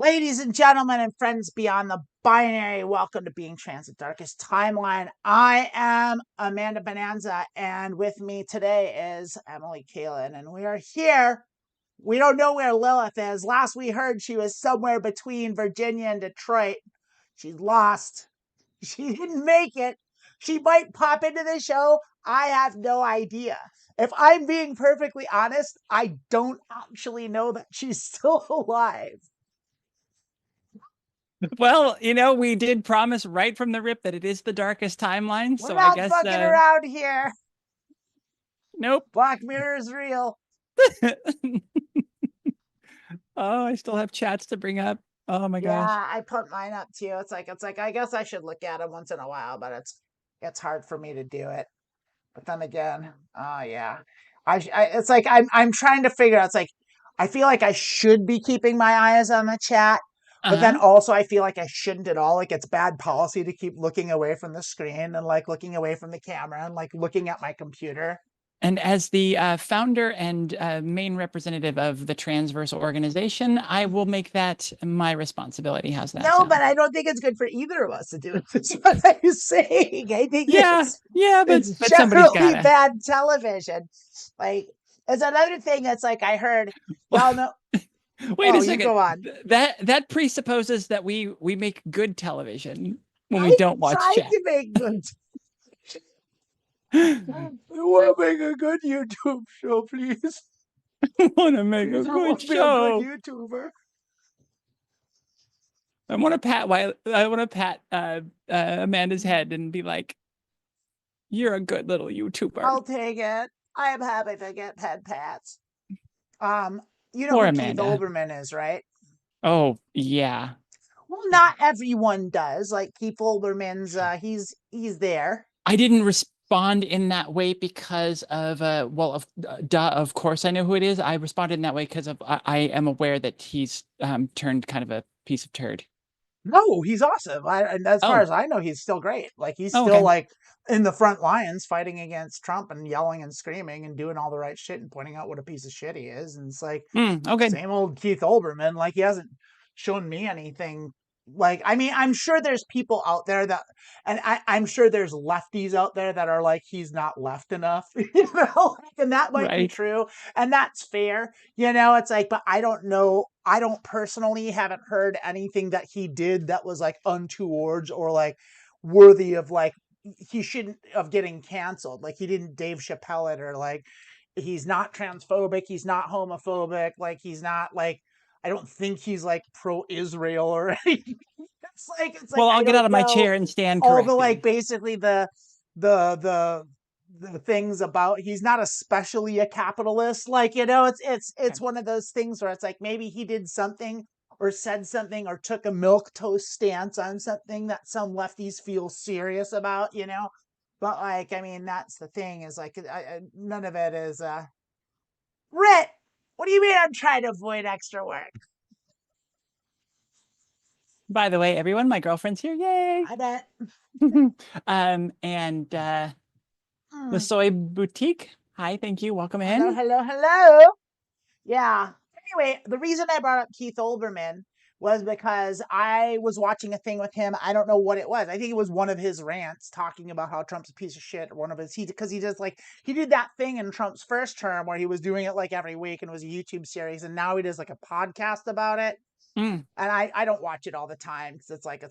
Ladies and gentlemen and friends beyond the binary, welcome to Being Trans, the Darkest Timeline. I am Amanda Bonanza, and with me today is Emily Kalin, and we are here. We don't know where Lilith is. Last we heard, she was somewhere between Virginia and Detroit. She's lost. She didn't make it. She might pop into the show. I have no idea. If I'm being perfectly honest, I don't actually know that she's still alive. Well, we did promise right from the rip that it is the darkest timeline. We're So not I guess fucking around here. Nope. Black Mirror is real. Oh, I still have chats to bring up. Oh my gosh. Yeah, I put mine up too. It's like I guess I should look at them once in a while, but it's hard for me to do it. But then again, oh yeah, it's like I'm trying to figure out. It's like I feel like I should be keeping my eyes on the chat, but then also I feel like I shouldn't at all. Like it's bad policy to keep looking away from the screen and like looking away from the camera and like looking at my computer. And as the founder and main representative of the Transverse organization, I will make that my responsibility. How's that? No, but I don't think it's good for either of us to do it. That's what I'm saying. I think but it's somebody's generally gotta. bad television. Like, it's another thing that's like I heard. Well, no. Wait a second. You go on. That presupposes that we make good television when we I'm don't watch trying chat. to make good. I want to make a good YouTube show, please. I want to make a good show. Be a good YouTuber. I want to pat Amanda's head and be like, "You're a good little YouTuber." I'll take it. I am happy to get head pats. You know Poor who Amanda. Keith Olbermann is, right? Oh yeah. Well, not everyone does. Like Keith Olbermann's, he's there. I didn't respond in that way because of of course I know who it is. I responded in that way because I am aware that he's turned kind of a piece of turd. No, he's awesome. And as far as I know, he's still great. Like he's still okay. like in the front lines fighting against Trump and yelling and screaming and doing all the right shit and pointing out what a piece of shit he is. And it's like same old Keith Olbermann. Like he hasn't shown me anything. Like, I mean, I'm sure there's people out there that, and I'm sure there's lefties out there that are like, he's not left enough, and that might be true. And that's fair. It's like, but I don't know. I don't personally haven't heard anything that he did that was like untoward or like worthy of like, he shouldn't of getting canceled. Like he didn't Dave Chappelle it or like, he's not transphobic. He's not homophobic. Like he's not like, I don't think he's like pro-Israel or anything. It's like well, I'll get out of my chair and stand corrected. All the like basically the things about he's not especially a capitalist. Like, it's one of those things where it's like maybe he did something or said something or took a milquetoast stance on something that some lefties feel serious about, But like, I mean, that's the thing is like none of it is Rit. What do you mean I'm trying to avoid extra work? By the way, everyone, my girlfriend's here. Yay! I bet. And the Soy Boutique. Hi, thank you. Welcome in. Hello. Yeah. Anyway, the reason I brought up Keith Olbermann was because I was watching a thing with him. I don't know what it was. I think it was one of his rants talking about how Trump's a piece of shit, or one of his, because he did that thing in Trump's first term where he was doing it like every week and it was a YouTube series. And now he does like a podcast about it. And I don't watch it all the time because it's like,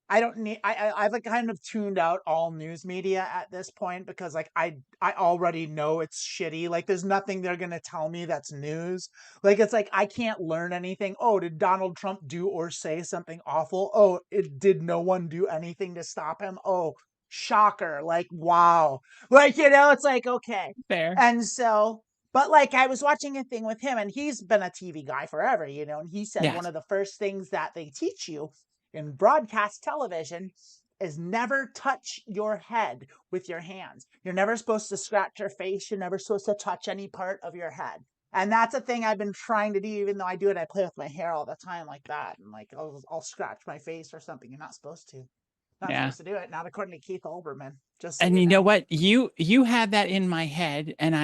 I've like kind of tuned out all news media at this point because like I already know it's shitty. Like there's nothing they're going to tell me that's news. Like it's like I can't learn anything. Oh, did Donald Trump do or say something awful? Oh, did no one do anything to stop him? Oh, shocker. Like wow. Like it's like okay. Fair. And so but like I was watching a thing with him and he's been a TV guy forever, and he said one of the first things that they teach you in broadcast television is never touch your head with your hands. You're never supposed to scratch your face. You're never supposed to touch any part of your head. And that's a thing I've been trying to do, even though I do it. I play with my hair all the time like that. And like, I'll scratch my face or something. You're not supposed to. Not supposed to do it. Not according to Keith Olbermann. And you know what? You have that in my head, and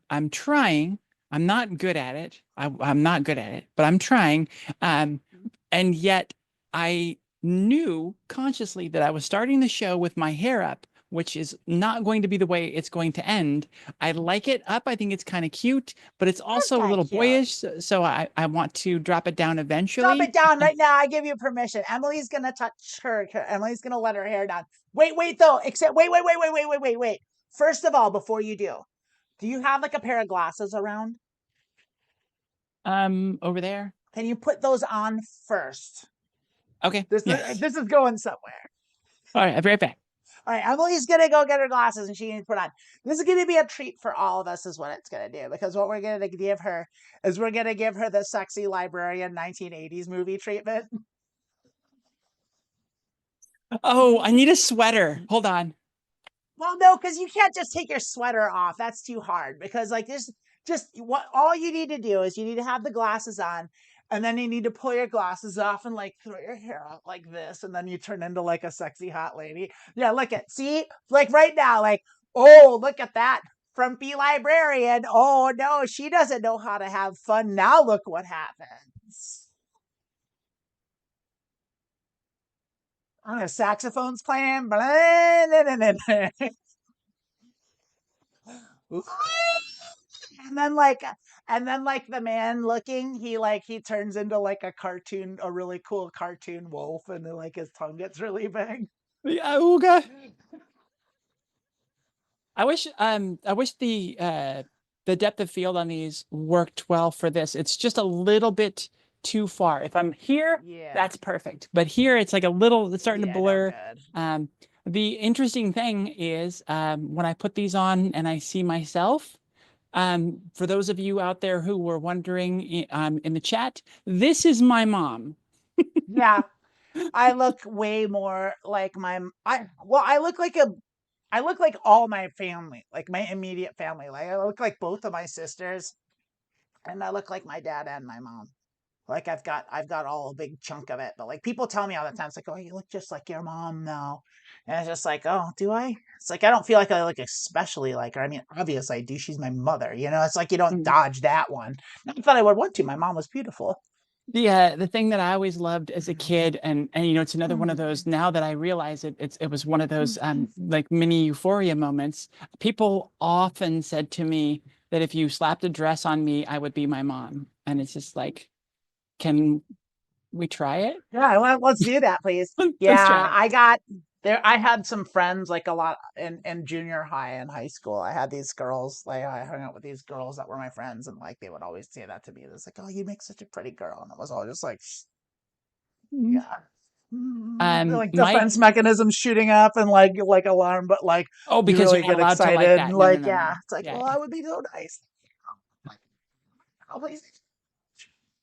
I'm trying I'm not good at it. I'm not good at it, but I'm trying. Um, and yet I knew consciously that I was starting the show with my hair up, which is not going to be the way it's going to end. I like it up. I think it's kind of cute, but it's That's also a kind of little cute. boyish. So I want to drop it down Drop eventually. it down right now. I give you permission. Emily's gonna touch her. Emily's gonna let her hair down. Wait though. Except wait. First of all, before you do you have like a pair of glasses around? Over there. Can you put those on first? Okay. This is Yes. this is going somewhere. All right. I'll be right back. All right, Emily's gonna go get her glasses and she needs to put on. This is gonna be a treat for all of us, is what it's gonna do. Because what we're gonna give her is we're gonna give her the sexy librarian 1980s movie treatment. Oh, I need a sweater. Hold on. Well, no, because you can't just take your sweater off. That's too hard. Because like this, just what all you need to do is you need to have the glasses on, and then you need to pull your glasses off and like throw your hair out like this, and then you turn into like a sexy hot lady. Yeah, look at see, like right now, like oh look at that frumpy librarian. Oh no, she doesn't know how to have fun. Now look what happens. Oh, the saxophone's playing. and then like the man looking, he turns into like a cartoon, a really cool cartoon wolf, and then like his tongue gets really big. Yeah, ooga. I wish the depth of field on these worked well for this. It's just a little bit too far. If I'm here, Yeah. that's perfect. But here it's like a little, it's starting to Yeah, no blur. good. Um, the interesting thing is when I put these on and I see myself, for those of you out there who were wondering in the chat, this is my mom. Yeah. I look way more like I look like all my family, like my immediate family. Like I look like both of my sisters, and I look like my dad and my mom. Like I've got all a big chunk of it. But like people tell me all the time, it's like, oh, you look just like your mom now. And it's just like, oh, do I? It's like I don't feel like I look especially like her. I mean, obviously I do. She's my mother, you know. It's like you don't Mm. dodge that one. Not that I would want to. My mom was beautiful. The thing that I always loved as a kid, and it's another one of those, now that I realize it was one of those like mini euphoria moments. People often said to me that if you slapped a dress on me, I would be my mom. And it's just like, can we try it? Yeah, well, let's do that, please. Let's Yeah, try it. I got there. I had some friends like a lot in junior high and high school. I had these girls, like I hung out with these girls that were my friends, and like they would always say that to me. It's like, oh, you make such a pretty girl, and it was all just like, Mhm. yeah, like My defense mechanisms shooting up and like alarm, but like Oh, you because you're really not get allowed to excited like and that. No, no, like no, yeah, no. it's like, Yeah, well, yeah. I would be so nice. Oh, please.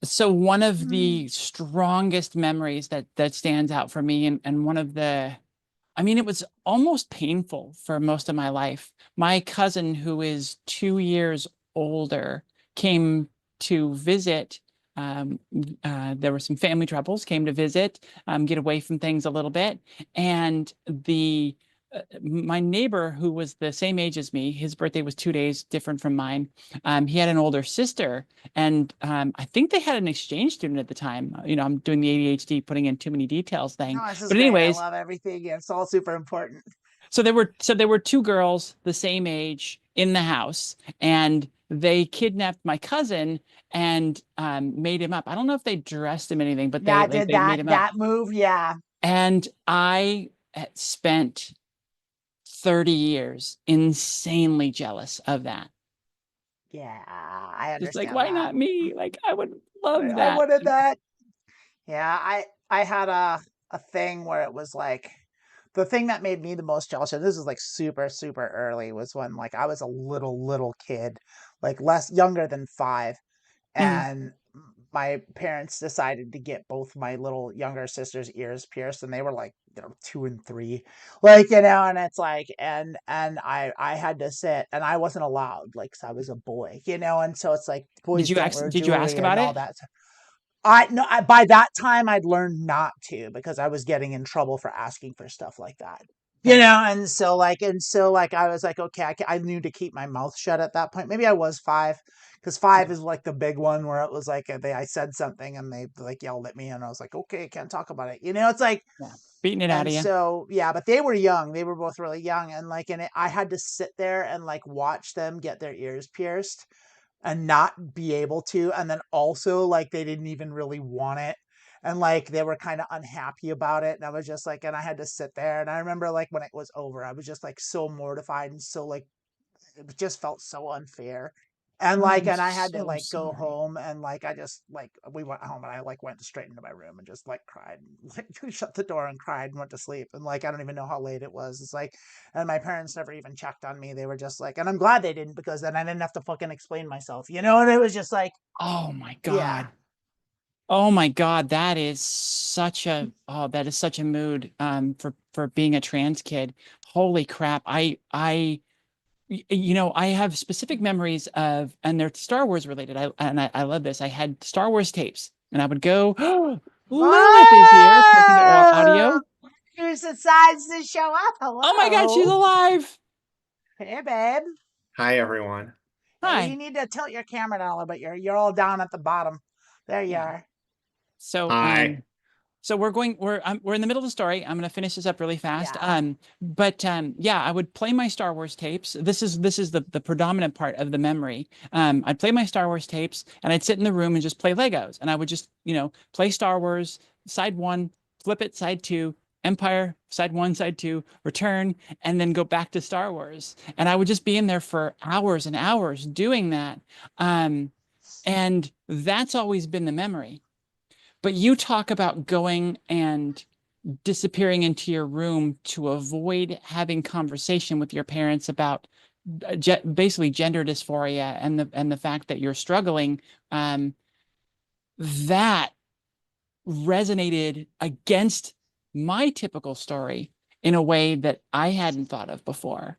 So one of Mm. the strongest memories that stands out for me, and one of the, I mean, it was almost painful for most of my life. My cousin, who is 2 years older, came to visit. There were some family troubles, came to visit, get away from things a little bit. And my neighbor, who was the same age as me, his birthday was 2 days different from mine. He had an older sister, and I think they had an exchange student at the time. I'm doing the ADHD, putting in too many details thing. No, this is But great. I anyways, love everything. Yeah, it's all super important. so there were two girls the same age in the house, and they kidnapped my cousin and made him up. I don't know if they dressed him anything, but they Yeah, they, did they made him up. that move? Yeah. And I had spent 30 years insanely jealous of that. Yeah, I Just like, understand why that. not me? Like, I would love I that. wanted that. Yeah, I had a thing where it was like the thing that made me the most jealous, and this is like super early, was when like I was a little kid, like less younger than 5, Mhm. and my parents decided to get both my little younger sister's ears pierced, and they were like 2 and 3, like and it's like and I had to sit, and I wasn't allowed, like 'cause I was a boy, and so it's like Did boys you don't ask? wear Did you ask jewelry and about all it? that. I no, by that time I'd learned not to, because I was getting in trouble for asking for stuff like that. you know, and so I was like, okay, I knew to keep my mouth shut at that point. Maybe I was 5, because 5 is like the big one where it was like I said something and they like yelled at me and I was like, okay, can't talk about it, you know. It's like, Yeah. Beating it out and of you. so yeah, but they were young, they were both really young, and like, I had to sit there and like watch them get their ears pierced and not be able to, and then also like they didn't even really want it, and like they were kind of unhappy about it, and I was just like, and I had to sit there, and I remember like when it was over I was just like so mortified and so like it just felt so unfair. And Oh, like, I'm and I had to so like go sorry. home, and like I just like we went home and I like went straight into my room and just like cried and like shut the door and cried and went to sleep. And like I don't even know how late it was. It's like, and my parents never even checked on me. They were just like, and I'm glad they didn't, because then I didn't have to fucking explain myself, you know. And it was just like, Oh my yeah. God. Oh my God, that is such a that is such a mood for being a trans kid. Holy crap. I have specific memories of, and they're Star Wars related. I love this. I had Star Wars tapes and I would go, oh, Lilith is here, connecting to Whoa! audio. Who decides to show up? Oh my God, she's Hello. alive. Hey, babe. Hi, everyone. Hey, you Hi. need to tilt your camera down a little bit. You're all down at the bottom. There you Yeah. are. So Hi. so we're in the middle of the story. I'm going to finish this up really fast. Yeah. But yeah, I would play my Star Wars tapes. This is the predominant part of the memory. I'd play my Star Wars tapes and I'd sit in the room and just play Legos. And I would just, play Star Wars side one, flip it side two, Empire side one, side two, return, and then go back to Star Wars. And I would just be in there for hours and hours doing that. And that's always been the memory. But you talk about going and disappearing into your room to avoid having conversation with your parents about basically gender dysphoria and the fact that you're struggling. Um, that resonated against my typical story in a way that I hadn't thought of before.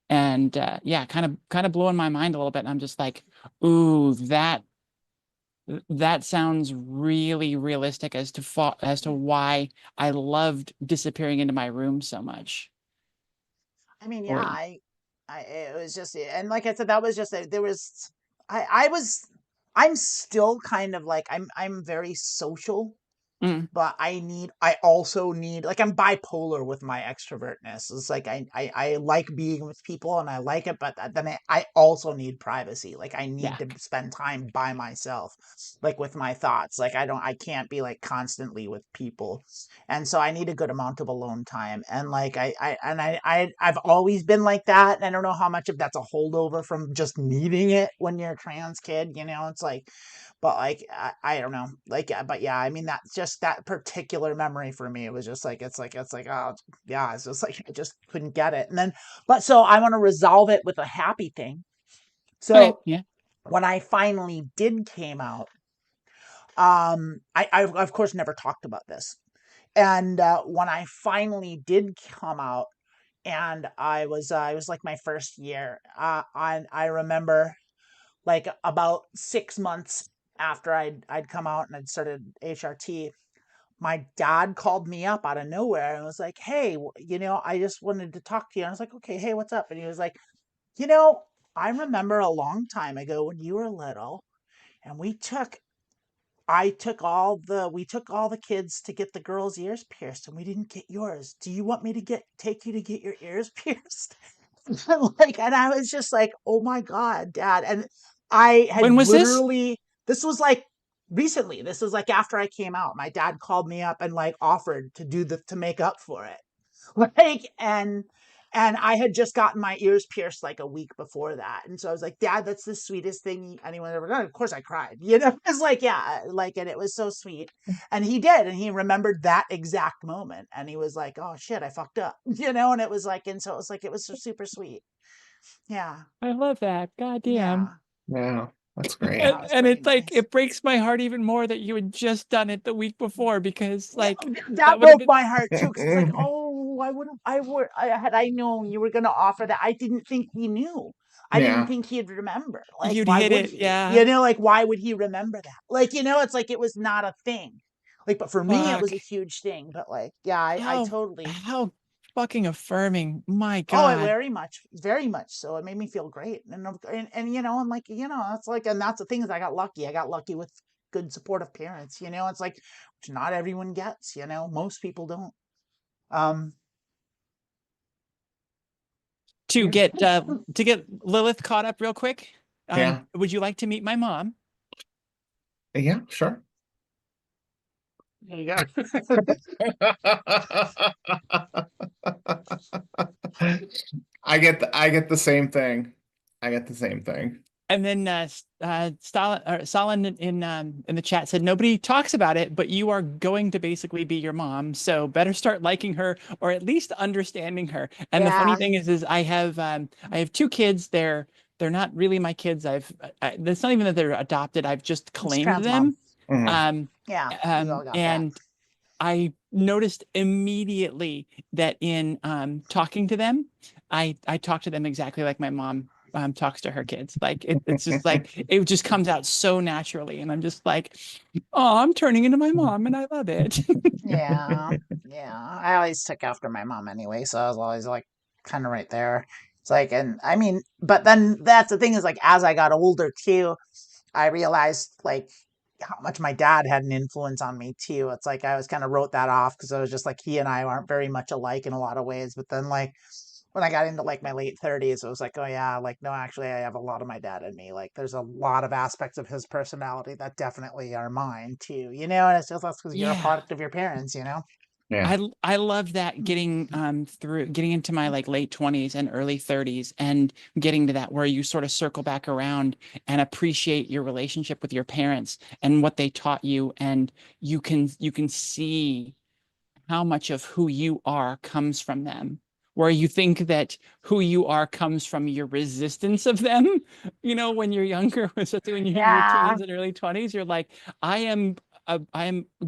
And yeah, kind of blowing my mind a little bit. And I'm just like, ooh, that sounds really realistic as to why I loved disappearing into my room so much. I mean, yeah, Or it was just, and like I said, that was just, there was, I was, I'm still kind of like, I'm very social, mm, but I also need, like, I'm bipolar with my extrovertness. It's like I like being with people and I like it, but then I also need privacy. Like I need yeah, to spend time by myself, like with my thoughts. Like I can't be like constantly with people. And so I need a good amount of alone time. And like I've always been like that. And I don't know how much of that's a holdover from just needing it when you're a trans kid, you know. It's like, but like I don't know, like, but yeah, I mean, that's just that particular memory for me. It was just like, it's like, oh yeah, it's just like I just couldn't get it. And then, but so I want to resolve it with a happy thing. okay, So yeah, when I finally did came out, I of course never talked about this. And when I finally did come out, and I was like my first year, I remember like about 6 months after I'd come out and I'd started HRT, my dad called me up out of nowhere and was like, "Hey, you know, I just wanted to talk to you." And I was like, "Okay, hey, what's up?" And he was like, "You know, I remember a long time ago when you were little, and we took all the kids to get the girls' ears pierced, and we didn't get yours. Do you want me to take you to get your ears pierced?" Like, and I was just like, "Oh my God, Dad." And I when had was this? literally, this was like recently, this was like after I came out. My dad called me up and like offered to to make up for it. Like, and I had just gotten my ears pierced like a week before that. And so I was like, "Dad, that's the sweetest thing anyone ever done." Of course I cried, you know. It's like, yeah, like, and it was so sweet. And he did, and he remembered that exact moment. And he was like, "Oh shit, I fucked up." You know, and it was like, and so it was like, it was so super sweet. Yeah. I love that. God damn. Yeah. Yeah, that's great. Yeah, And, it was and pretty it's like nice. it breaks my heart even more that you had just done it the week before because Yeah, like that that would have broke been my heart too, because it's like, oh, I would have, had I known you were going to offer that. I didn't think he knew. I didn't Yeah. think he'd remember. Like, you'd why hit would it. he? Yeah. You know, like, why would he remember that? Like, you know, it's like it was not a thing. Like, but for me, it was Fuck. a huge thing. But like, yeah, I How totally, how fucking affirming. My Oh, God. very much so. It made me feel great. And you know, and like, you know, it's like, and that's the thing is I got lucky. I got lucky with good supportive parents, you know. It's like, which not everyone gets, you know. Most people don't. Um, To get Lilith caught up real quick. Yeah. Would you like to meet my mom? Yeah, sure. there you go. I get the same thing. I get the same thing. And then Stalin in the chat said nobody talks about it, but you are going to basically be your mom, so better start liking her or at least understanding her. And the funny Yeah, thing is I have 2 kids. They're not really my kids. It's not even that they're adopted. I've just it's claimed trans mom. them. Mhm. Yeah, we all got that. And I noticed immediately that in talking to them, I talk to them exactly like my mom talks to her kids. Like it's just like it just comes out so naturally, and I'm just like, oh, I'm turning into my mom, and I love it. Yeah, yeah. I always took after my mom anyway, so I was always like kind of right there. It's like, and I mean, but then that's the thing is like as I got older too, I realized like how much my dad had an influence on me too. It's like I was kind of wrote that off because I was just like he and I aren't very much alike in a lot of ways. But then like when I got into like my late 30s, it was like, oh yeah, like no, actually I have a lot of my dad in me. Like there's a lot of aspects of his personality that definitely are mine too, you know, and it's just that's because you're a Yeah. product of your parents, you know? Yeah. I love that getting getting into my like late 20s and early 30s and getting to that where you sort of circle back around and appreciate your relationship with your parents and what they taught you, and you can see how much of who you are comes from them, where you think that who you are comes from your resistance of them. When you're younger, especially when you're in your Yeah. teens and early 20s, you're like, I am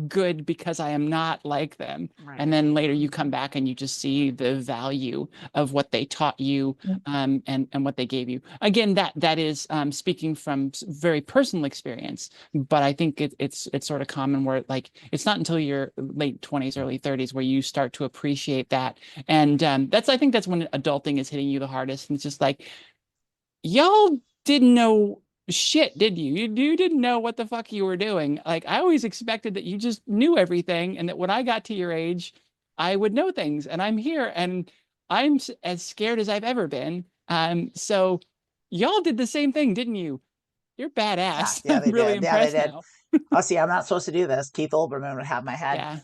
good because I am not like them. And Right. then later you come back and you just see the value of what they taught you, and what they gave you. Again, that is speaking from very personal experience, but I think it's sort of common where like it's not until your late 20s, early 30s where you start to appreciate that. And I think that's when adulting is hitting you the hardest. And it's just like, y'all didn't know shit, did you? You didn't know what the fuck you were doing. Like I always expected that you just knew everything, and that when I got to your age, I would know things. And I'm here, and I'm as scared as I've ever been. So y'all did the same thing, didn't you? You're Yeah, badass. yeah, I'm they really did. Yeah, they impressed did. now. Oh, see, I'm not supposed to do this. Keith Olbermann would have my head. Yeah.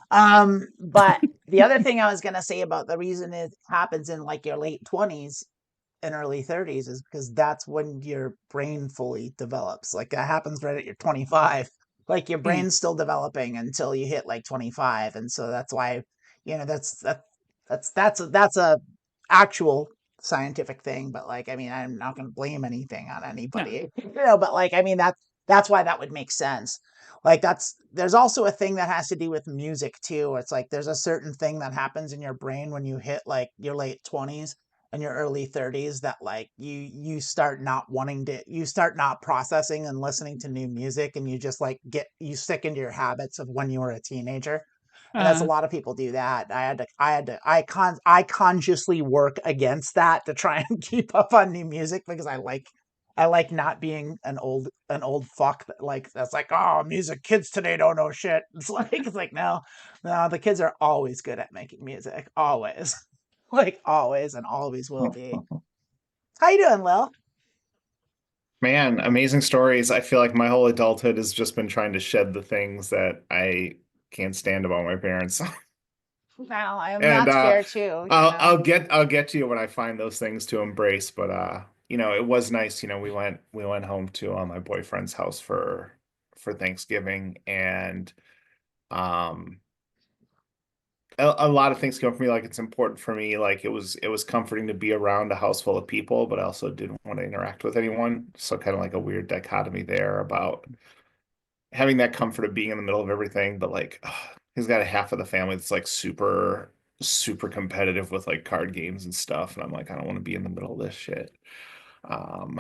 But the other thing I was gonna say about the reason it happens in like your late 20s and early 30s is because that's when your brain fully develops. Like that happens right at your 25. Like your Mm. brain's still developing until you hit like 25, and so that's why that's a actual scientific thing. But like, I mean, I'm not going to blame anything on No. anybody, But like, I mean, that's why that would make sense. Like there's also a thing that has to do with music too. It's like there's a certain thing that happens in your brain when you hit like your late 20s in your early 30s that like you start not you start not processing and listening to new music, and you just like you stick into your habits of when you were a teenager. And that's a Uh, lot of people do that. I consciously work against that to try and keep up on new music because I like not being an old fuck that like that's like, oh, music kids today don't know shit. It's like no, the kids are always good at making music, always. Like always and always will be. How you doing, Lil? Man, amazing stories. I feel like my whole adulthood has just been trying to shed the things that I can't stand about my parents. Now, And that's fair too, I'll get to you when I find those things to embrace. But it was nice. We went home to my boyfriend's house for Thanksgiving, and um a lot of things come from me. Like it's important for me. Like it was comforting to be around a house full of people, but I also didn't want to interact with anyone. So kind of like a weird dichotomy there about having that comfort of being in the middle of everything, but like he's got a half of the family that's like super competitive with like card games and stuff, and I'm like, I don't want to be in the middle of this shit. Um,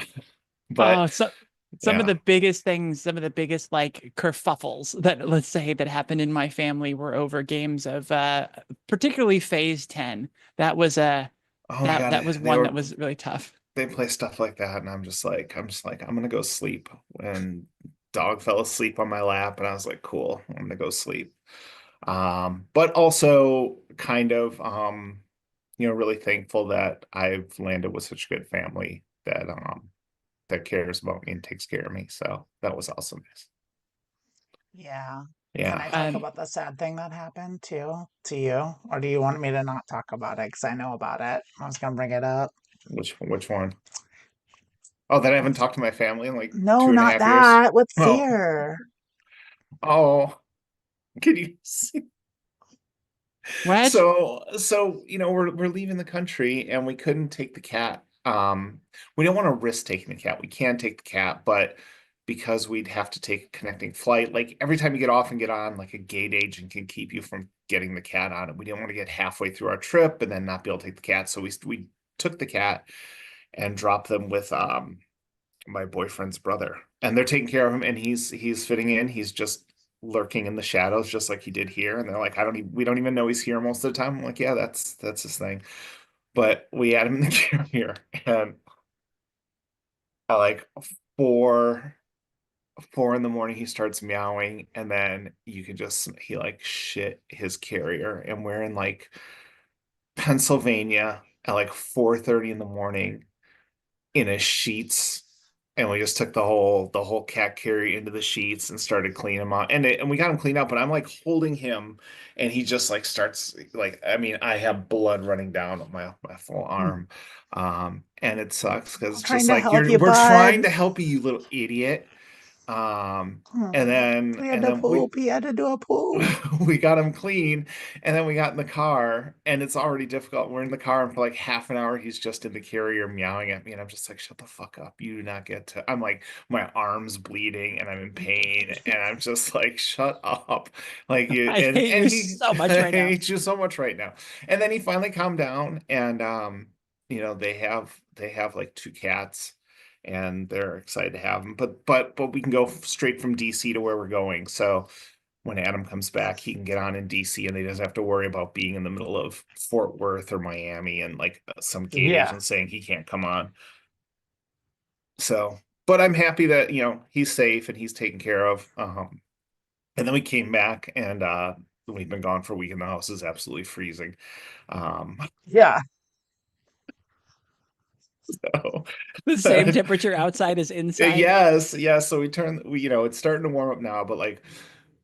oh, but so some of yeah, the biggest things, some of the biggest like kerfuffles that let's say that happened in my family were over games of particularly phase 10. That was a Oh my God, that was one that was really tough. They play stuff like that, and I'm just like, I'm gonna go sleep. When dog fell asleep on my lap, and I was like, cool, I'm gonna go sleep. But also kind of really thankful that I've landed with such a good family that cares about me and takes care of me. So that was also nice. Yeah. Can I Yeah. talk about the sad thing that happened to you? Or do you want me to not talk about it? Because I know about it. I was gonna bring it up. Which one? Oh, that I haven't talked to my family in like No, two and a not half years. that. With Oh, fear. oh, can you see? What? So we're leaving the country and we couldn't take the cat. We don't want to risk taking the cat. We can take the cat, but because we'd have to take a connecting flight, like every time you get off and get on, like a gate agent can keep you from getting the cat on it. We didn't want to get halfway through our trip and then not be able to take the cat. So we took the cat and dropped them with my boyfriend's brother. And they're taking care of him and he's fitting in. He's just lurking in the shadows just like he did here. And they're like, we don't even know he's here most of the time. I'm like, yeah, that's his thing. But we had him in the carrier and at like four four in the morning he starts meowing and then you can just he like shit his carrier and we're in like Pennsylvania at like 4:30 in the morning in his sheets, and we just took the whole cat carrier into the sheets and started cleaning him out, and we got him cleaned up, and I'm like holding him and he just like starts like, I mean, I have blood running down my full arm. And it sucks because I'm it's trying just to like help you, we're bud. trying to help you, you little idiot. And then We had to poop. He had to do a poop. we got him clean, and then we got in the car and it's already difficult. We're in the car and for like half an hour he's just in the carrier meowing at me and I'm just like, shut the fuck up, you do not get to. I'm like, my arm's bleeding and I'm in pain and I'm just like, shut up. Like you I hate and you he so much I right now. hate you so much right now. And then he finally calmed down and they have like two cats and they're excited to have them. But we can go straight from DC to where we're going. So when Adam comes back, he can get on in DC and he doesn't have to worry about being in the middle of Fort Worth or Miami and like some gate agent saying he can't come on. So, but I'm happy that, he's safe and he's taken care of. And then we came back and we've been gone for a week and the house is absolutely freezing. Yeah. So The same temperature outside as inside. yes. So it's starting to warm up now, but like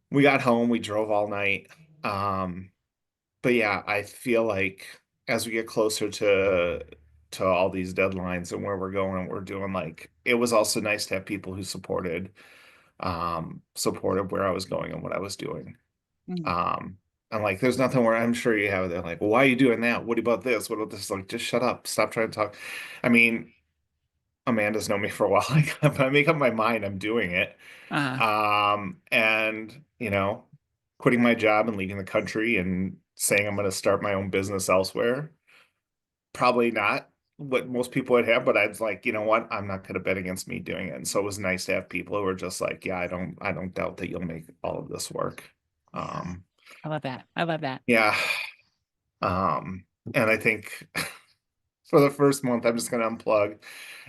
we got home, we drove all night. But yeah, I feel like as we get closer to all these deadlines and where we're going and we're doing, like, it was also nice to have people who supported where I was going and what I was doing. And like there's nothing where I'm sure you have it. They're like, well, why are you doing that? What about this? What about this? Like, just shut up. Stop trying to talk. I mean, Amanda's known me for a while. Like, if I make up my mind, I'm doing it. And quitting my job and leaving the country and saying I'm going to start my own business elsewhere. Probably not what most people would have, but I was like, you know what? I'm not going to bet against me doing it. And so it was nice to have people who were just like, yeah, I don't doubt that you'll make all of this work. I love that. I love that. Yeah. And I think for the first month, I'm just going to unplug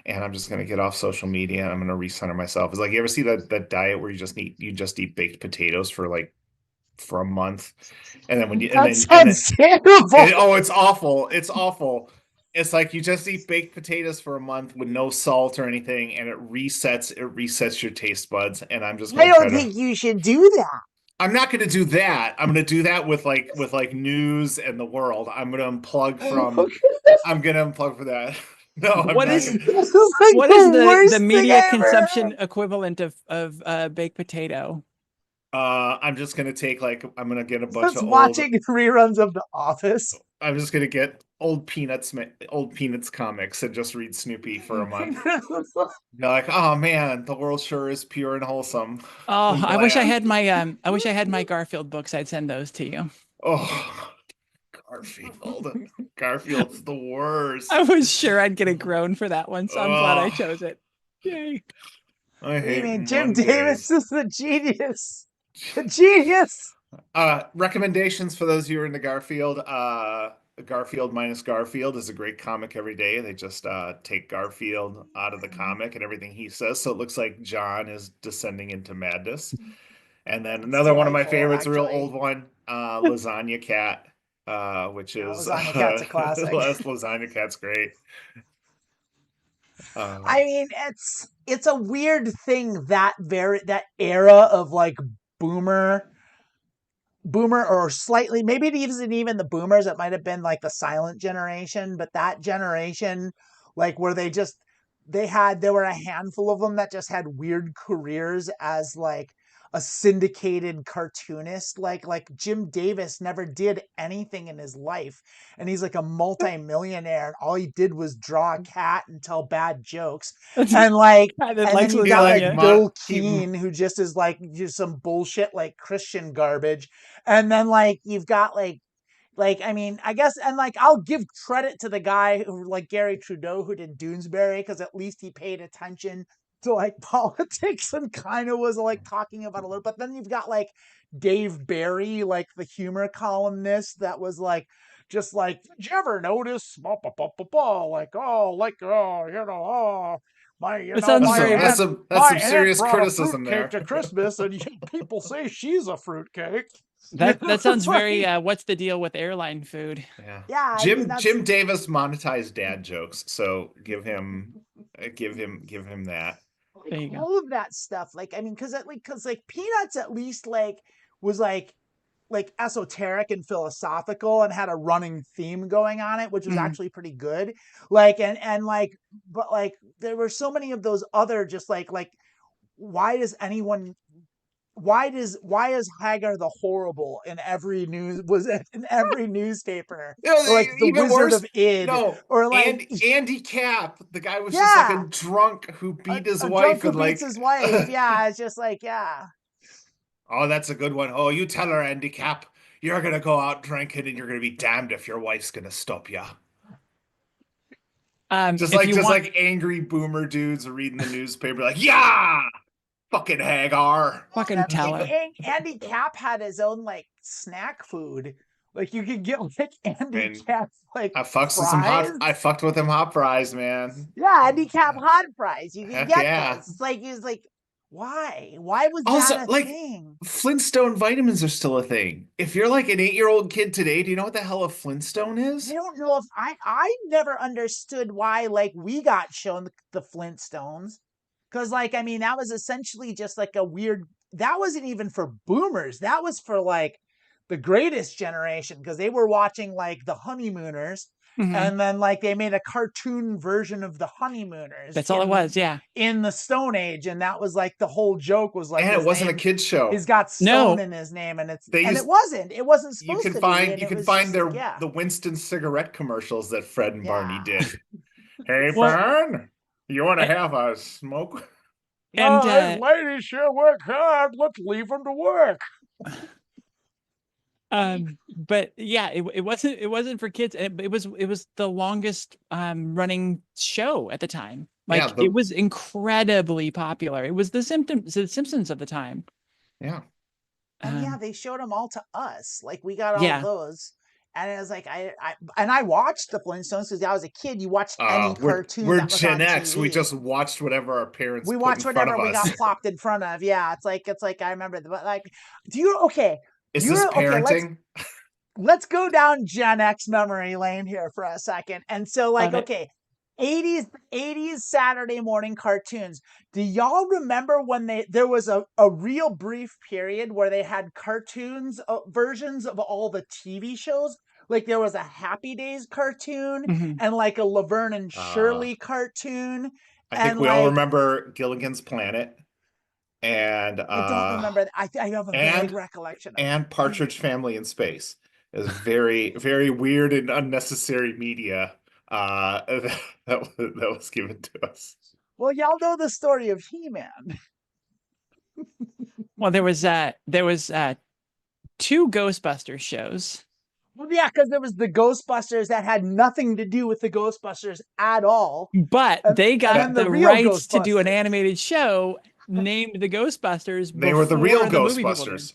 and I'm just going to get off social media and I'm going to recenter myself. It's like, you ever see that diet where you just eat baked potatoes for a month, and then That sounds terrible. oh, it's awful. It's awful. It's like you just eat baked potatoes for a month with no salt or anything, and it resets your taste buds. And I'm just I gonna try don't to. think you should do that. I'm not gonna do that. I'm gonna do that with like news and the world. I'm gonna unplug from. I'm gonna unplug for that. No, I'm What not is gonna. This is like what the is worst the thing media I ever consumption heard. equivalent of baked potato? I'm just gonna take like I'm gonna get a bunch Just of old. watching reruns of The Office. I'm just gonna get old Peanuts comics and just read Snoopy for a month. You're like, oh man, the world sure is pure and wholesome Oh, and I wish I bland. had my Garfield books. I'd send those to you. Oh, Garfield. Garfield's the worst. I was sure I'd get a groan for that one, so I'm glad I Oh, chose it. Yay. I What do you hate mean? Jim Davis Mondays. is the genius. The genius. Recommendations for those of you who are into Garfield. Garfield minus Garfield is a great comic every day. They just take Garfield out of the comic and everything he says, so it looks like John is descending into madness. And then It's another one of my delightful, favorites, a real actually. old one, Lasagna Cat, which Yeah, is Lasagna Cat's a classic. Lasagna Cat's great. I mean, it's a weird thing that era of like boomer or slightly, maybe it isn't even the boomers, it might have been like the silent generation, but that generation, like where there were a handful of them that just had weird careers as like a syndicated cartoonist. Like Jim Davis never did anything in his life, and he's like a multi-millionaire, and all he did was draw a cat and tell bad jokes. And like That and likes then you got like lasagna. Bill Keane, who just is like just some bullshit like Christian garbage. And then like you've got like I mean, I guess, and like I'll give credit to the guy who, like Gary Trudeau, who did Doonesbury, because at least he paid attention to like politics and kind of was like talking about a little. But then you've got like Dave Barry, like the humor columnist, that was like just like, did you ever notice like, oh, like, oh, you know, oh, my, you That know, sounds my very. That's aunt, some my aunt serious brought a criticism fruitcake there. to Christmas, and people say she's a fruitcake. That sounds Like, very. What's the deal with airline food? Yeah. yeah, I mean that's Jim Davis monetized dad jokes, so give him that. There like you go. all of that stuff. Like I mean, because like Peanuts at least like was like esoteric and philosophical and had a running theme going on it, which was Mhm. actually pretty good. Like and like, but like there were so many of those other just like why does anyone why is Hagar the Horrible in every newspaper, You know, or like the even Wizard worse, of Id, no, or like and Andy Cap, the guy was just like a yeah, drunk who beat his a wife drunk who and beats like his wife. Yeah, it's just like yeah. oh, that's a good one. Oh, you tell her, Andy Cap, you're gonna go out drinking and you're gonna be damned if your wife's gonna stop you. If you Just want, like angry boomer dudes reading the newspaper, like, yeah, fucking Hagar. Well, fucking and tell like her. Andy Cap had his own like snack food. Like you could get like I Andy mean, Cap like fries. I fucked with them hot fries, man. Yeah, Andy Cap hot fries. You could Heck get yeah. those. It's like he's like, why? Why was that Also, a like thing? Flintstone vitamins are still a thing. If you're like an 8-year-old kid today, do you know what the hell a Flintstone I is? don't know if I never understood why like we got shown the Flintstones. Cause like I mean that was essentially just like a weird, that wasn't even for boomers. That was for like the greatest generation, because they were watching like the Honeymooners, Mhm. and then like they made a cartoon version of the Honeymooners That's all it was. Yeah. in the Stone Age, and that was like the whole joke was like And it his wasn't a name, kids show. he's got stone No. in his name, and They it used wasn't supposed to be, and you it can was find just yeah. the Winston cigarette commercials that Fred and Barney Yeah. did. Hey, Well, Fern, you want to a- have a smoke? and No, ladies sure work hard. Let's leave them to work. but yeah, it wasn't for kids. It was the longest running show at the time. Yeah, Like it was incredibly popular. It was the Simpsons of the time. yeah. And yeah, they showed them all to us. Like we got all Yeah. those. And it was like I watched the Flintstones because I was a kid. You watched any cartoon We're that was on Gen X. We TV. just watched whatever our parents We put in watched front whatever of we got us. plopped in front of. Yeah, it's like I remember. But like, do you okay? Is this Okay. parenting? Let's go down Gen X memory lane here for a second. And so like, Love it. okay, 80s Saturday morning cartoons. Do y'all remember when there was a real brief period where they had cartoons versions of all the TV shows? Like there was a Happy Days cartoon Mhm. and like a Laverne and Shirley cartoon. I think And we all like remember Gilligan's Planet and I don't remember. I have a vague recollection of and Partridge Family in Space. It was very, very weird and unnecessary media that was given to us. Well, y'all know the story of He-Man. Well, there was two Ghostbusters shows. Well, yeah, because there was the Ghostbusters that had nothing to do with the Ghostbusters at all. But they got the real rights to do an Ghostbusters. animated show named the Ghostbusters They were the real before the movie people did. Ghostbusters.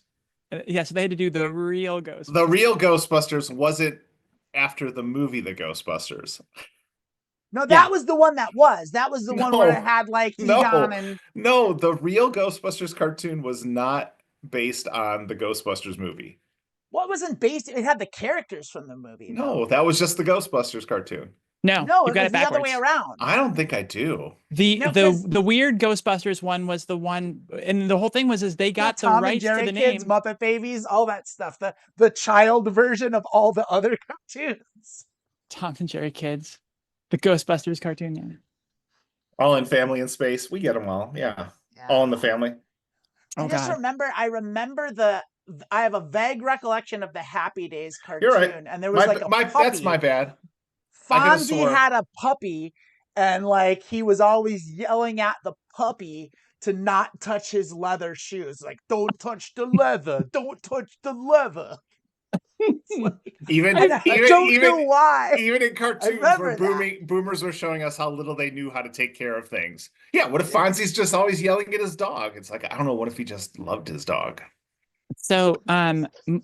Yeah, so they had to do the real Ghostbusters. The real Ghostbusters wasn't after the movie The Ghostbusters. No, that was the one that was. That was the one where it No, had like no, Egon and no. The real Ghostbusters cartoon was not based on the Ghostbusters movie. what wasn't based. It had the characters from the movie. No, Though. that was just the Ghostbusters cartoon. No, No, you it got was it the other way backwards. around. I don't think I do. No, 'cause- The weird Ghostbusters one was the one, and the whole thing was they got the Tom and rights to Jerry the Kids, name. Muppet Babies, all that stuff. The child version of all the other cartoons. Tom and Jerry Kids, the Ghostbusters cartoon. Yeah. All in Family in Space. We get them all. Yeah. All in the Family. Oh God. I remember I have a vague recollection of the Happy Days cartoon. You're right. And there was like a puppy. That's my bad. Fonzie had a puppy, and like he was always yelling at the puppy to not touch his leather shoes. Like, don't touch the leather. Don't touch the leather. Like, Even I don't know why. Even in cartoons where boomers were showing us how little they knew how to take care of things. Yeah, what if Fonzie's just always yelling at his dog? It's like, I don't know, what if he just loved his dog? So,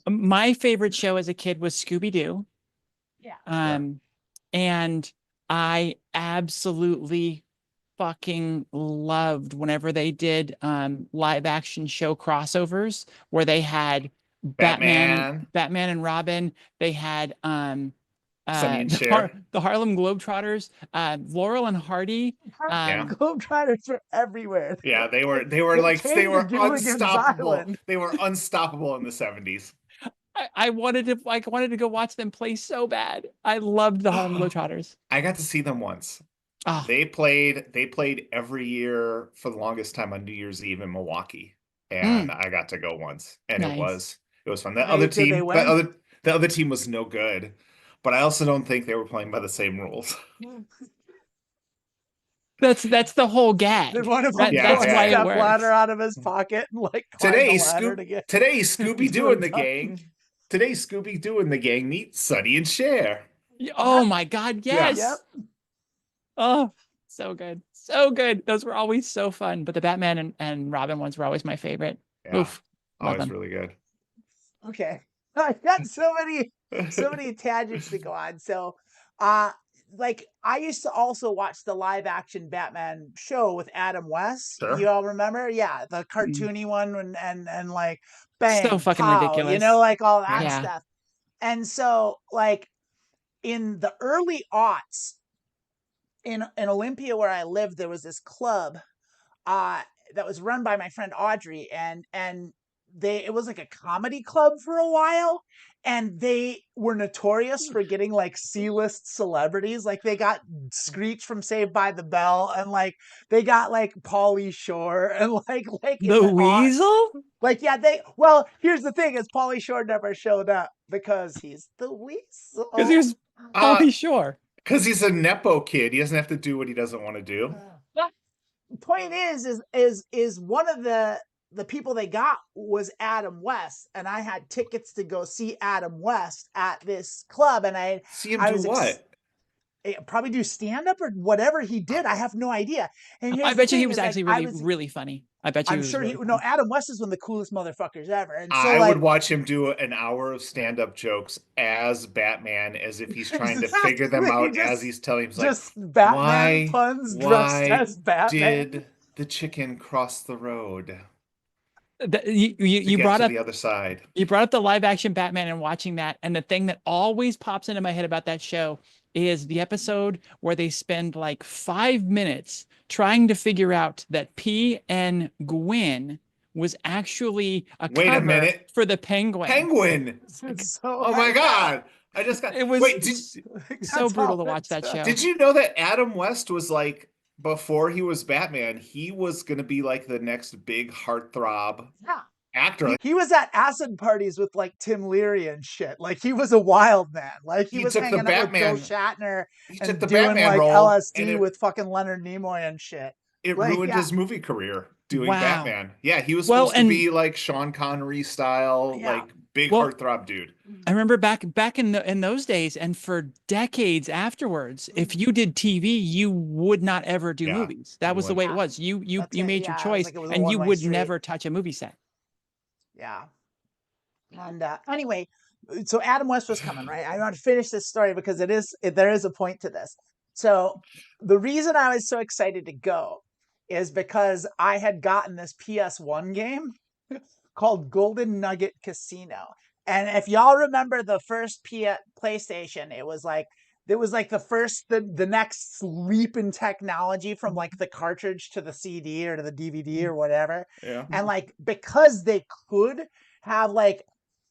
my favorite show as a kid was Scooby-Doo. Yeah. And I absolutely fucking loved whenever they did live action show crossovers where they had Batman and Robin. They had Sonny and Cher. Uh, the Harlem Globetrotters, Laurel and Hardy. Globetrotters were everywhere. Yeah, they were unstoppable. They were unstoppable in the 70s. I wanted to go watch them play so bad. I loved the Harlem Globetrotters. I got to see them once. Oh. They played every year for the longest time on New Year's Eve in Milwaukee, and I got to go once, and Nice. it was fun. The other team was no good, but I also don't think they were playing by the same rules. That's the whole gag. Did one of them that's why it works. ladder out of his pocket and like Today Scooby-Doo and the gang. Today Scooby-Doo and the gang meet Sonny and Cher. Oh my God, yes. Yep. Oh, so good. So good. Those were always so fun. But the Batman and Robin ones were always my favorite. Yeah, Oof. always really good. Okay. I got so many tangents to go on. So like I used to also watch the live action Batman show with Adam West. Sure. You all remember? Yeah, the cartoony one and like bang, so fucking pow, ridiculous. You know, like all that Yeah. stuff. And so like in the early aughts in Olympia where I lived, there was this club that was run by my friend Audrey, and it was like a comedy club for a while, and they were notorious for getting like C-list celebrities. Like they got Screech from Saved by the Bell, and like they got like Pauly Shore and like the Weasel. Like yeah, here's the thing: is Pauly Shore never showed up because he's the Weasel. Because he was Pauly Shore. Because he's a Nepo kid. He doesn't have to do what he doesn't want to do. The point is one of the people they got was Adam West, and I had tickets to go see Adam West at this club, and I see him do what? Probably do stand up or whatever he did. I have no idea. And I bet you he was actually really funny. I bet you. I'm sure Adam West is one of the coolest motherfuckers ever. And so I would watch him do an hour of stand up jokes as Batman, as if he's trying to figure them out as he's telling him. Just like, Batman puns dressed as Batman. Did the chicken cross the road? You brought up the other side. You brought up the live action Batman and watching that, and the thing that always pops into my head about that show is the episode where they spend like 5 minutes trying to figure out that P.N. Gwyn was actually a cover for the Penguin. Oh my God. I just got it was so brutal to watch that show. Did you know that Adam West was like, before he was Batman, he was going to be like the next big heartthrob actor? He was at acid parties with like Tim Leary and shit. Like he was a wild man. Like he was hanging out with Bill Shatner and doing like LSD with fucking Leonard Nimoy and shit. It ruined his movie career doing Batman. Yeah, he was supposed to be like Sean Connery style, like big heartthrob dude. I remember back in those days, and for decades afterwards, if you did TV, you would not ever do movies. That was the way it was. You made your choice, and you would never touch a movie set. Yeah. And anyway, so Adam West was coming, right? I want to finish this story because there is a point to this. So the reason I was so excited to go is because I had gotten this PS1 game called Golden Nugget Casino. And if y'all remember the first PlayStation, it was like the next leap in technology from like the cartridge to the CD or to the DVD or whatever. Yeah. And like because they could have like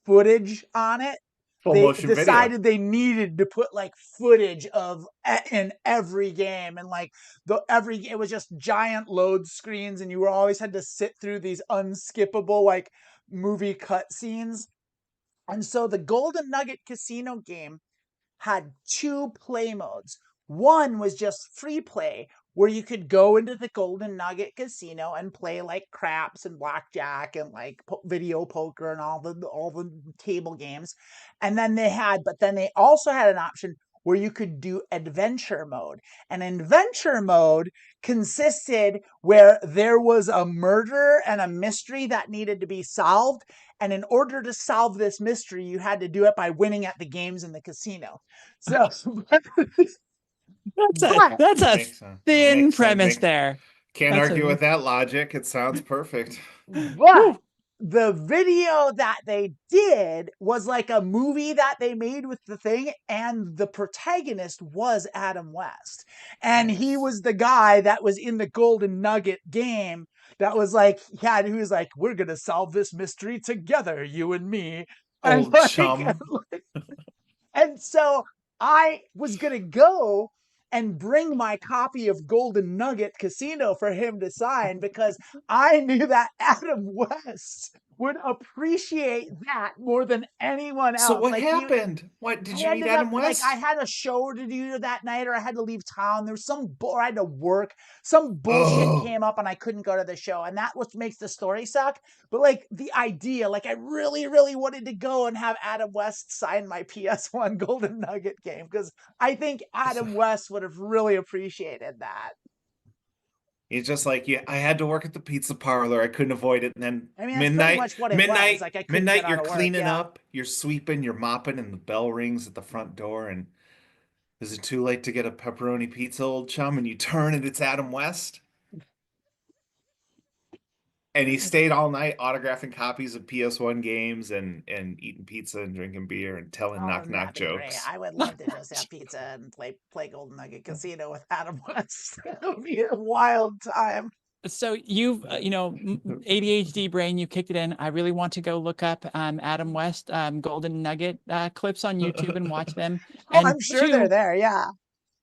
footage on it, Full they motion decided video. they needed to put like footage of in every game, and like it was just giant load screens, and you always had to sit through these unskippable like movie cutscenes. And so the Golden Nugget Casino game had two play modes. One was just free play, where you could go into the Golden Nugget Casino and play like craps and blackjack and like video poker and all the table games. And then they also had an option where you could do adventure mode. And adventure mode consisted where there was a murder and a mystery that needed to be solved. And in order to solve this mystery, you had to do it by winning at the games in the casino. So, That's a Makes sense. thin Makes sense. premise there. Can't That's argue with that logic. It sounds perfect. but the video that they did was like a movie that they made with the thing, and the protagonist was Adam West. And he Nice. was the guy that was in the Golden Nugget game that was like, yeah, he was like, we're going to solve this mystery together, you and me. And Old like, chum. and so I was going to go and bring my copy of Golden Nugget Casino for him to sign because I knew that Adam West would appreciate that more than anyone So else. what Like happened? What did I you meet ended up Adam like I West? had a show to do that night, or I had to leave town. There was I had to work. Some bullshit Oh, came up, and I couldn't go to the show, and that what makes the story suck. But like the idea, like I really, really wanted to go and have Adam West sign my PS1 Golden Nugget game because I think Adam West would have really appreciated that. he's just like, yeah, I had to work at the pizza parlor. I couldn't avoid it. And then I mean, that's pretty much what it was. Like I couldn't get midnight, you're out of work. cleaning Yeah. up, you're sweeping, you're mopping, and the bell rings at the front door. And is it too late to get a pepperoni pizza, old chum? And you turn and it's Adam West. And he stayed all night autographing copies of PS1 games and eating pizza and drinking beer and telling Oh, knock wouldn't knock that be great? jokes. I would love to just have pizza and play Golden Nugget Casino with Adam West. It would be a wild time. So you've, ADHD brain, you kicked it in. I really want to go look up Adam West Golden Nugget clips on YouTube and watch them. Oh, And I'm sure they're there. Yeah.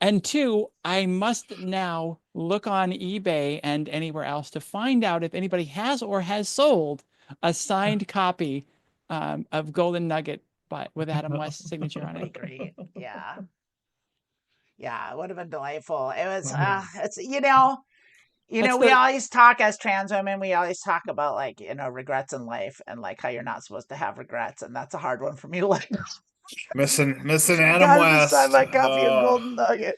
I must now look on eBay and anywhere else to find out if anybody has or has sold a signed copy of Golden Nugget, but with Adam West's signature on That'd it. be great. Yeah. Yeah, it would have been delightful. It was it's That's we the always talk as trans women, we always talk about like, regrets in life and like how you're not supposed to have regrets, and that's a hard one for me to let go. Missing I Adam got him to sign West. my copy of Oh, Golden Nugget.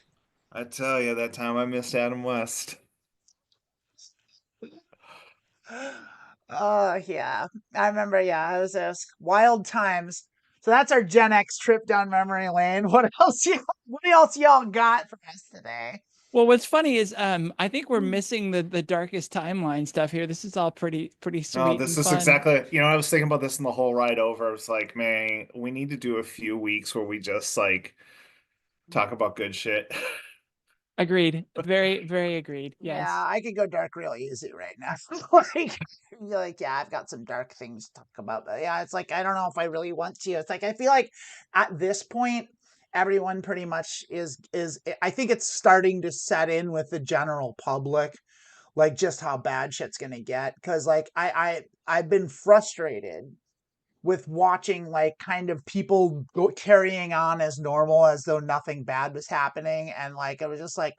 I tell you, that time I missed Adam West. Oh yeah. I remember, yeah, it was wild times. So that's our Gen X trip down memory lane. What else y'all got for us today? Well, what's funny is I think we're missing the darkest timeline stuff here. This is all pretty No, sweet this and is fun. exactly, I was thinking about this in the whole ride over. I was like, man, we need to do a few weeks where we just like talk about good shit. Agreed. Very, very agreed. Yeah, Yes. I could go dark real easy right now. Like, yeah, I've got some dark things to talk about. But yeah, it's like I don't know if I really want to. It's like I feel like at this point, everyone pretty much is. I think it's starting to set in with the general public, like just how bad shit's gonna get. Because like I've been frustrated with watching like kind of people carrying on as normal as though nothing bad was happening, and like I was just like,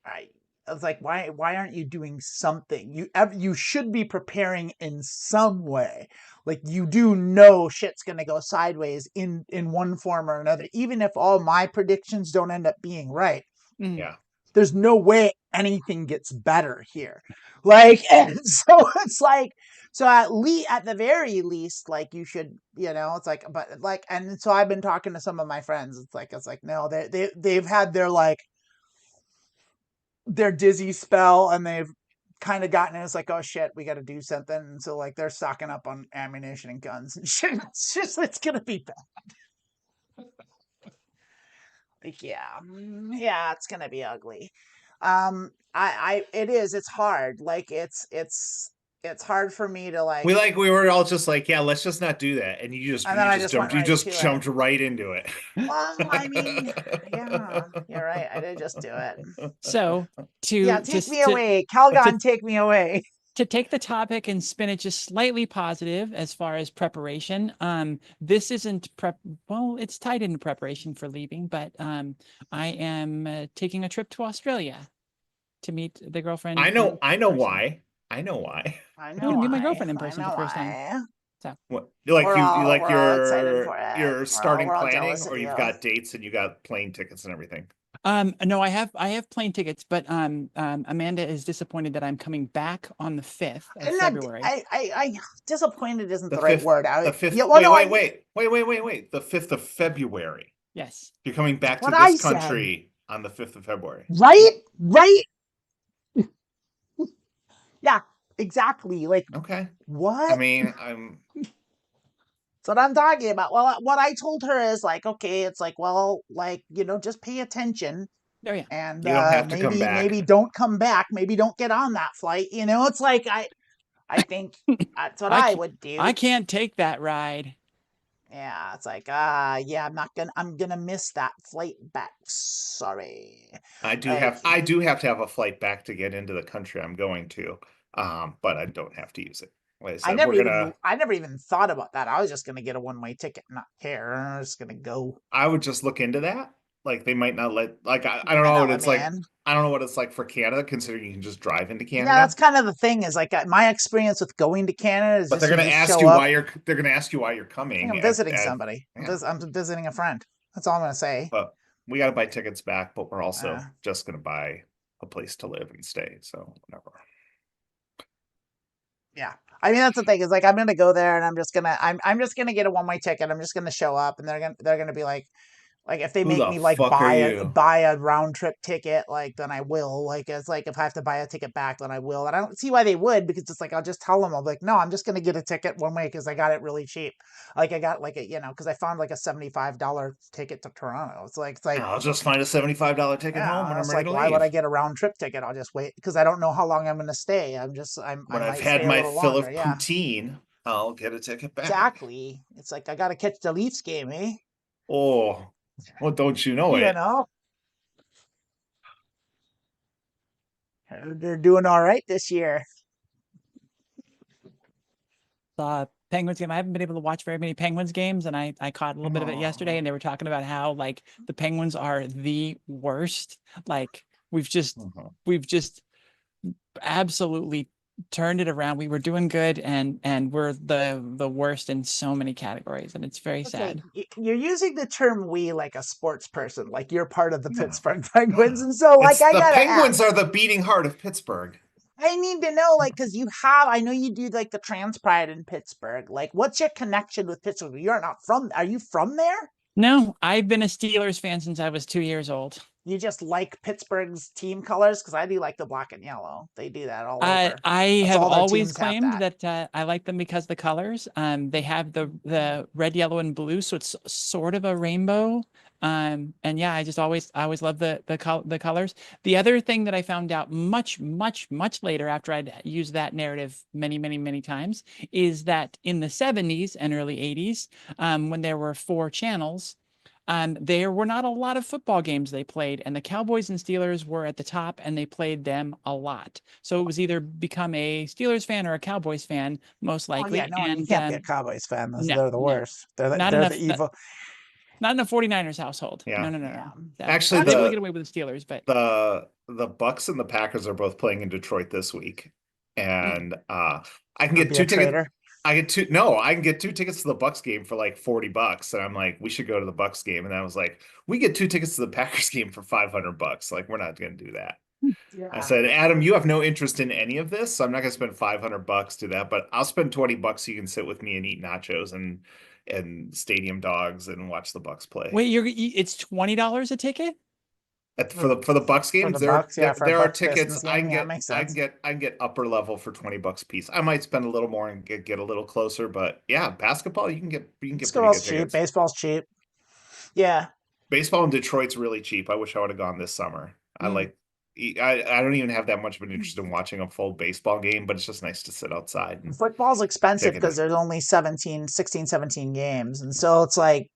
I was like, why aren't you doing something? You should be preparing in some way. Like you do know shit's gonna go sideways in one form or another, even if all my predictions don't end up being right. Mm. Yeah. there's no way anything gets better here. Like, and so it's like, so at the very least, like you should, it's like, but like, and so I've been talking to some of my friends. It's like, no, they've had their dizzy spell, and they've kind of gotten it. It's like, oh shit, we got to do something. And so like they're stocking up on ammunition and guns and shit. It's gonna be bad. Like, yeah, it's gonna be ugly. It's hard. Like, it's hard for me to like. We were all just like, yeah, let's just not do that, and you And then I just went right to jumped it. right into it. Well, I mean, yeah, you're right. I did just do it. So take me away, Calgon. Take me away. To take the topic and spin it just slightly positive as far as preparation, this isn't well, it's tied into preparation for leaving, but I am taking a trip to Australia to meet the girlfriend. I know why. I know I'm gonna meet my girlfriend in person for the first time. So what, you're starting planning, or you've got dates and you got plane tickets and everything? No, I have plane tickets, but Amanda is disappointed that I'm coming back on the 5th of February. I disappointed isn't the right word. The 5th. Wait. The 5th of February. Yes. You're coming back to this country on the 5th of February. Right. Yeah, exactly. Like, okay. What? I mean, That's what I'm talking about. Well, what I told her is like, okay, it's like, well, like, just pay attention. Oh yeah. And you don't have to come back. Maybe don't come back. Maybe don't get on that flight. It's like I think that's what I would do. I can't take that ride. Yeah, it's like, I'm gonna miss that flight back. Sorry. I do have to have a flight back to get into the country I'm going to. But I don't have to use it. Like I said, I never even thought about that. I was just gonna get a one-way ticket and not care. I was just gonna go. I would just look into that. Like they might not let, like I don't know what it's like. I don't know what it's like for Canada, considering you can just drive into Canada. Yeah, that's kind of the thing. Is like my experience with going to Canada is. But they're going to ask you why you're. They're going to ask you why you're coming. I'm visiting somebody. Yeah. I'm visiting a friend. That's all I'm going to say. But we got to buy tickets back. But we're also just going to buy a place to live and stay. So whatever. Yeah, I mean that's the thing. Is like I'm going to go there and I'm just gonna get a one-way ticket. I'm just going to show up and they're going to be like if they make me like buy a round trip ticket, like then I will. Like it's like if I have to buy a ticket back, then I will. And I don't see why they would, because it's like I'll just tell them, I'll be like, no, I'm just gonna get a ticket one way because I got it really cheap. Like I got like because I found like a $75 ticket to Toronto. It's like I'll just find a $75 ticket home when I'm ready to leave. Why would I get a round trip ticket? I'll just wait because I don't know how long I'm gonna stay. When I've had my fill of poutine, I'll get a ticket back. Exactly. It's like I gotta catch the Leafs game, eh? Oh. Well, don't you know it? They're doing all right this year. Penguins game. I haven't been able to watch very many Penguins games, and I caught a little bit of it yesterday, and they were talking about how like the Penguins are the worst. Like we've just absolutely turned it around. We were doing good, and we're the worst in so many categories, and it's very sad. You're using the term "we" like a sports person, like you're part of the Pittsburgh Penguins, and so like I gotta Penguins are the beating heart of Pittsburgh. I need to know, like, because I know you do like the trans pride in Pittsburgh. Like, what's your connection with Pittsburgh? Are you from there? No, I've been a Steelers fan since I was 2 years old. You just like Pittsburgh's team colors? Because I do like the black and yellow. They do that all over. I have always claimed that I like them because the colors. They have the red, yellow, and blue, so it's sort of a rainbow. And yeah, I always love the colors. The other thing that I found out much later, after I'd used that narrative many times, is that in the 70s and early 80s, when there were 4 channels, there were not a lot of football games they played, and the Cowboys and Steelers were at the top, and they played them a lot. So it was either become a Steelers fan or a Cowboys fan, most likely. You can't be a Cowboys fan. They're the worst. They're the evil. Not in a 49ers household. Yeah. No. Actually, they get away with the Steelers, but the Bucks and the Packers are both playing in Detroit this week, and I can get 2 tickets. I get two. No, I can get 2 tickets to the Bucks game for like $40, and I'm like, we should go to the Bucks game. And I was like, we get 2 tickets to the Packers game for $500. Like, we're not going to do that. I Yeah. said, Adam, you have no interest in any of this, so I'm not going to spend $500 to that, but I'll spend $20 so you can sit with me and eat nachos and stadium dogs and watch the Bucks play. Wait, it's $20 a ticket? For the Bucks For games, the Bucks, yeah, for a there are Bucks tickets. Pistons game, yeah, makes sense. I can get upper level for $20 a piece. I might spend a little more and get a little closer, but yeah, basketball you can get pretty Basketball's good cheap. tickets. Baseball's cheap. Yeah. Baseball in Detroit's really cheap. I wish I would have gone this summer. I don't even have that much of an interest in watching a full baseball game, but it's just nice to sit outside and Football's expensive take it. because there's only 16, 17 games. And so it's like,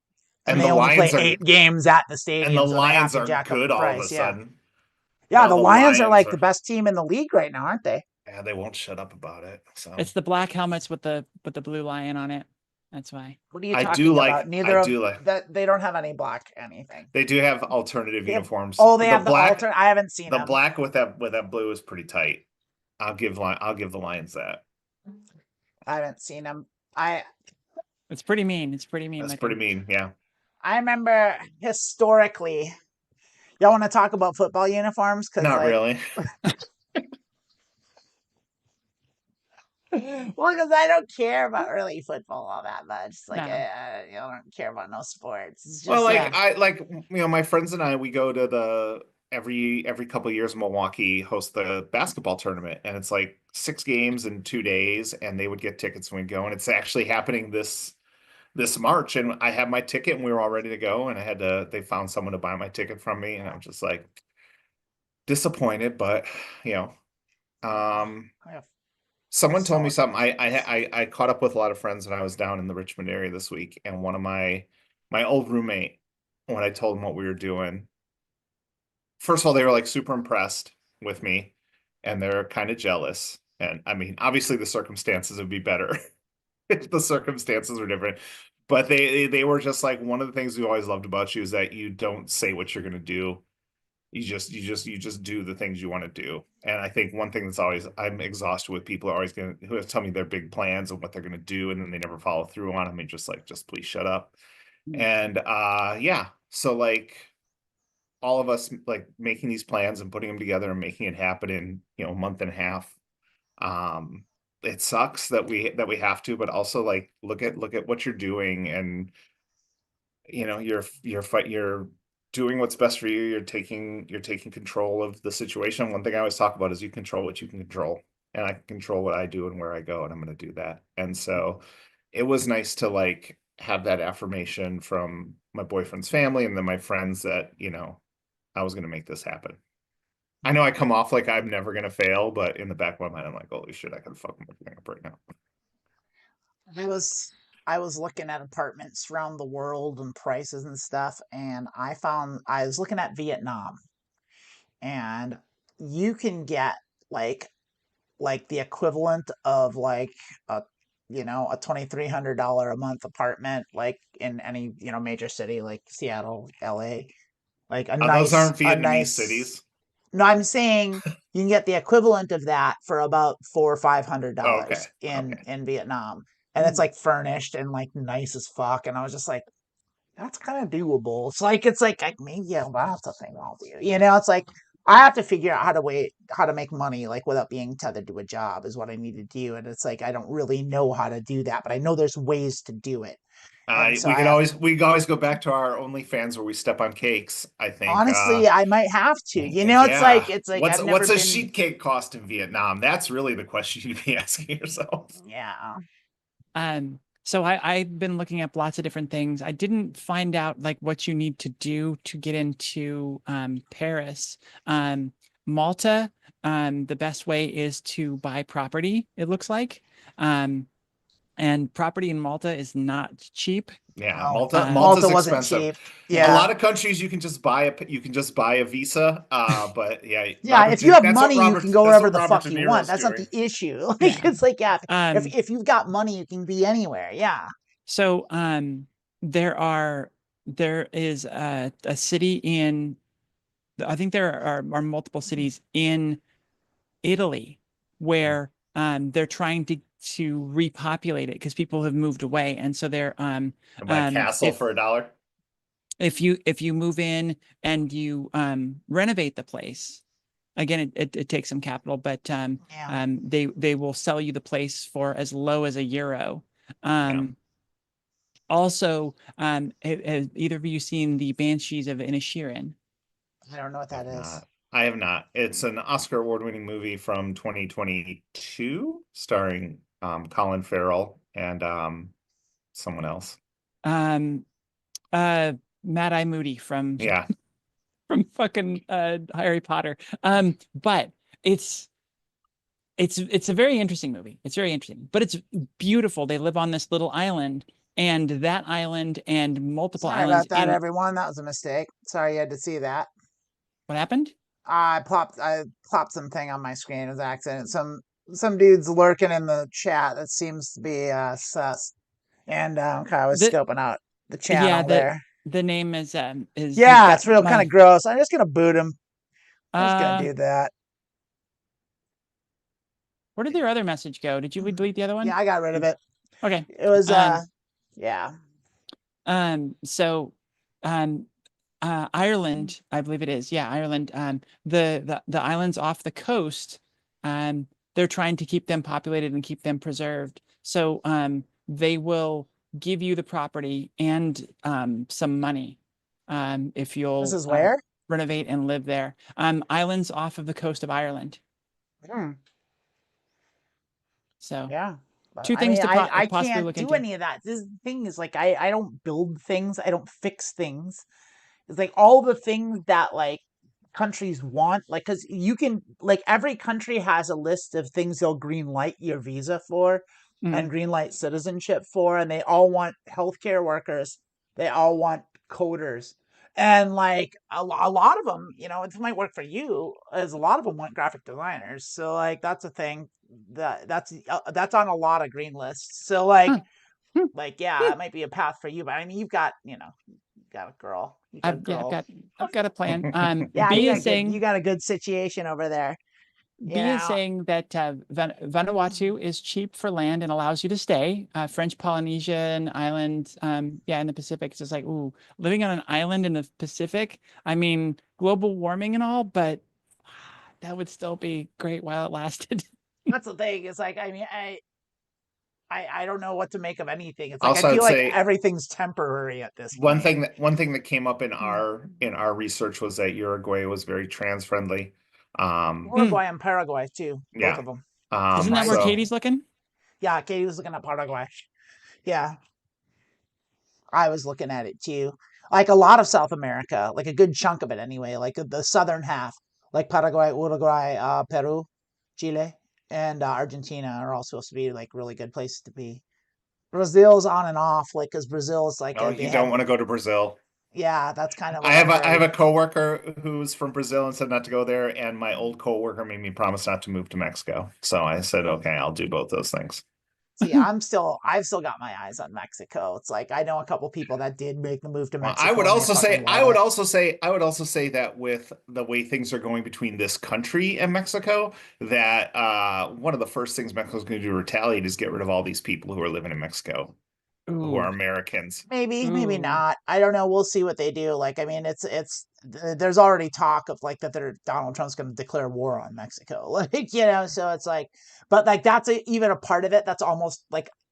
and And they the only play Lions are 8 games at the and stadium, the so they have Lions to are jack up good the all of a price. Yeah. sudden. Yeah, Now the the Lions are Lions like the are best team in the league right now, aren't they? yeah, they won't shut up about it. So It's the black helmets with the blue lion on it. That's why. What are you I talking about? I Neither of do like that. They don't have any black anything. they do have alternative They have, uniforms. oh, they The have the black alternate. I haven't seen the them. black with that blue is pretty tight. I'll give the Lions that. I haven't seen them. It's pretty mean. It's pretty mean That's looking. pretty mean. Yeah. I remember historically. Y'all want to talk about football uniforms? Because Not like, really. well, because I don't care about really football all that much. It's like No. I don't care about no sports. It's just Well, yeah. my friends and I, we go to the every couple of years Milwaukee hosts the basketball tournament, and it's like 6 games in 2 days, and they would get tickets when we go, and it's actually happening this March, and I had my ticket and we were all ready to go, and they found someone to buy my ticket from me, and I'm just like disappointed, but you know, Yeah. someone told me Solid. something. I caught up with a lot of friends when I was down in the Richmond area this week, and one of my old roommate, when I told them what we were doing, first of all, they were like super impressed with me, and they're kind of jealous. And I mean, obviously the circumstances would be better if the circumstances were different. But they were just like, one of the things we always loved about you is that you don't say what you're gonna do. You just do the things you want to do. And I think one thing that's always I'm exhausted with people are always gonna who tell me their big plans and what they're gonna do, and then they never follow through on them, and just please shut up. And yeah, so like all of us like making these plans and putting them together and making it happen in a month and a half. It sucks that we have to, but also like look at what you're doing, and you're doing what's best for you. You're taking control of the situation. One thing I always talk about is you control what you can control, and I can control what I do and where I go, and I'm going to do that. And so it was nice to like have that affirmation from my boyfriend's family and then my friends that I was going to make this happen. I know I come off like I'm never going to fail, but in the back of my mind, I'm like, holy shit, I could fuck everything up right now. I was looking at apartments around the world and prices and stuff, and I was looking at Vietnam, and you can get like the equivalent of like a a $2,300 a month apartment like in any major city like Seattle, LA, like Those aren't a Vietnamese nice. cities. No, I'm saying you can get the equivalent of that for about $400 or Oh, okay. $500 in Vietnam, and it's like furnished and like nice as fuck. And I was just like, that's kind of doable. It's like maybe I'll have to think I'll do. It's like I have to figure out how to make money like without being tethered to a job is what I need to do. And it's like I don't really know how to do that, but I know there's ways to do it. And so we could always go back to our OnlyFans where we step on cakes. I think honestly, I might have to. yeah. It's like I've never What's a been. sheet cake cost in Vietnam? That's really the question you'd be asking yourself. Yeah. So I've been looking up lots of different things. I didn't find out like what you need to do to get into Paris. Malta, the best way is to buy property, it looks like. And property in Malta is not cheap. Yeah, Oh, Malta's wasn't expensive. cheap. Yeah. A lot of countries you can just buy a visa. But yeah, Yeah, if you have money, you can go wherever the fuck you want. That's not the issue. Like it's like if you've got money, you can be anywhere. Yeah. So there is a city in, I think there are multiple cities in Italy where they're trying to to repopulate it because people have moved away, and so they're My castle for $1. if you move in and you renovate the place, again, it takes some capital, but they will sell you the place for as low as €1. Also, have either of you seen the Banshees of Inisherin? I don't know what that is. I have not. It's an Oscar award-winning movie from 2022 starring Colin Farrell and someone else. Mad-Eye Moody from Yeah. from fucking Harry Potter. But it's a very interesting movie. It's very interesting, but it's beautiful. They live on this little island, and that island and multiple Sorry islands. about that, everyone. That was a mistake. Sorry you had to see that. What happened? I plopped something on my screen as an accident. Some dude's lurking in the chat that seems to be sus. And I was scoping out the channel there. The name is yeah, it's real kind of gross. I'm just gonna boot him. I'm just gonna do that. Where did their other message go? Did you delete the other one? Yeah, I got rid of it. Okay. It was yeah. So Ireland, I believe it is. Yeah, Ireland. The islands off the coast, they're trying to keep them populated and keep them preserved. So they will give you the property and some money if you'll this is where? Renovate and live there. Islands off of the coast of Ireland. So yeah. Two things to I possibly can't look do into. any of that. This thing is like I don't build things. I don't fix things. It's like all the things that like countries want, like because you can like every country has a list of things they'll green light your visa for and green light citizenship for, and they all want healthcare workers. They all want coders. And like a lot of them, you know, it might work for you, as a lot of them want graphic designers. So like that's a thing that's on a lot of green lists. So like yeah, it might be a path for you, but I mean you've got, you know, you've got a girl. I've got a plan. yeah, B you got a good situation over there. B is saying that Vanuatu is cheap for land and allows you to stay. French Polynesian island, in the Pacific. It's just like, ooh, living on an island in the Pacific. I mean, global warming and all, but that would still be great while it lasted. That's the thing. It's like, I mean, I don't know what to make of anything. It's like I feel like everything's temporary at this point. One thing that came up in our research was that Uruguay was very trans friendly. Uruguay and Paraguay too, both of them. Isn't that where Katie's looking? Yeah, Katie was looking at Paraguay. Yeah, I was looking at it too. Like a lot of South America, like a good chunk of it anyway. Like the southern half, like Paraguay, Uruguay, Peru, Chile, and Argentina are all supposed to be like really good places to be. Brazil's on and off, like because Brazil is like. Oh, you don't want to go to Brazil. Yeah, that's kind of. I have a coworker who's from Brazil and said not to go there, and my old coworker made me promise not to move to Mexico. So I said, okay, I'll do both those things. See, I've still got my eyes on Mexico. It's like I know a couple people that did make the move to Mexico. I would also say that with the way things are going between this country and Mexico, that one of the first things Mexico's going to do to retaliate is get rid of all these people who are living in Mexico. Ooh. Who are Americans. Maybe not. I don't know. We'll see what they do. Like, I mean, there's already talk of like that Donald Trump's going to declare war on Mexico. Like, you know, so it's like, but like that's even a part of it. That's almost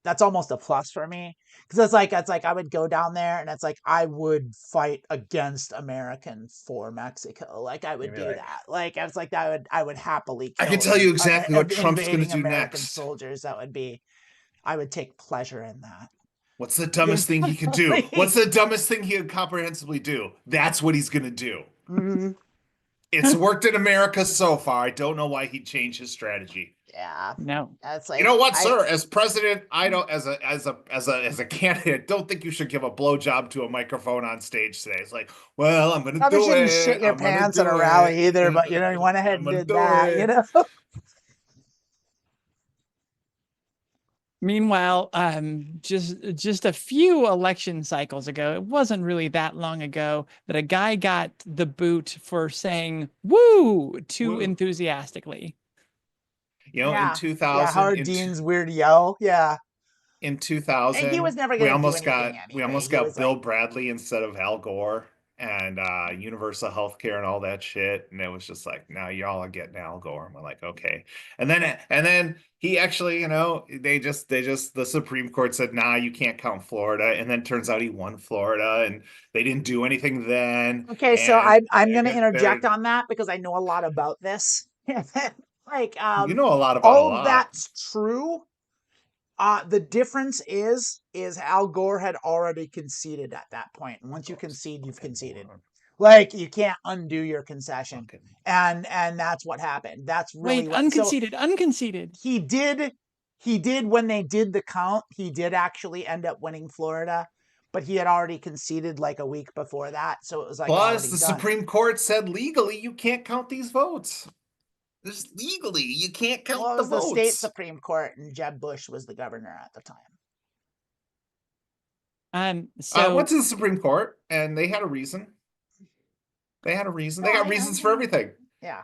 a plus for me. Because it's like I would go down there and it's like I would fight against American for Mexico. Like I would do that. Like I was like I would happily kill I can tell you exactly what Trump's going to do American next. soldiers. I would take pleasure in that. What's the dumbest thing he can do? What's the dumbest thing he could comprehensively do? That's what he's going to do. It's worked in America so far. I don't know why he'd change his strategy. Yeah. No. That's like, you know what, sir? As president, I don't as a candidate, don't think you should give a blowjob to a microphone on stage today. It's like, well, I'm going to do it. Probably shouldn't shit your pants at a rally either, but you know, you went ahead and did that, you know. Meanwhile, just a few election cycles ago, it wasn't really that long ago that a guy got the boot for saying "woo" too enthusiastically. You know, in Yeah. 2000, Howard Dean's weird yell. Yeah. in And he was 2000, never we going to do almost anything got anyway. He was Bill like, Bradley instead of Al Gore, and universal health care and all that shit. And it was just like, now y'all are getting Al Gore. And we're like, okay. And then he actually, the Supreme Court said, nah, you can't count Florida. And then turns out he won Florida, and they didn't do anything then. okay, so And I'm going to they're, interject on that because I know a lot about this. Like, you know a lot about a all of lot. that's true. The difference is Al Gore had already conceded at that point. And once you concede, you've conceded. Like, you can't undo your concession. And that's what happened. That's really Wait, unconceded. He did when they did the count, he did actually end up winning Florida, but he had already conceded like a week before that. So it was like Plus, already the done. Supreme Court said legally you can't count these votes. Just legally, you can't count Well, it the was the state votes. Supreme Court, and Jeb Bush was the governor at the time. So went to the Supreme Court, and they had a reason. They had a reason. They got reasons for everything. Yeah.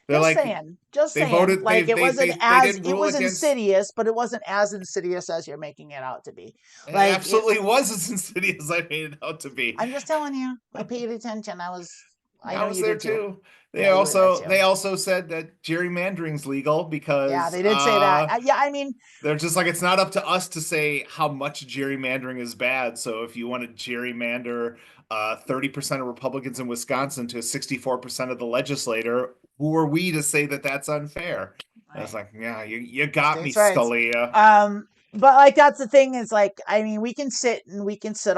They're Just like, saying. Just they saying. voted. Like, it wasn't They as, didn't it rule was against. insidious, but it wasn't as insidious as you're making it out to be. It Like, absolutely was as insidious as I made it out to be. I'm just telling you. I paid attention. I know was you there did too. too. They Yeah, you were there too. they also said that gerrymandering's legal because Yeah, they did say that. Yeah, I mean, they're just like, it's not up to us to say how much gerrymandering is bad. So if you want to gerrymander 30% of Republicans in Wisconsin to 64% of the legislator, who are we to say that that's unfair? I was like, yeah, you got me, Scalia. But like, that's the thing is, like, I mean, we can sit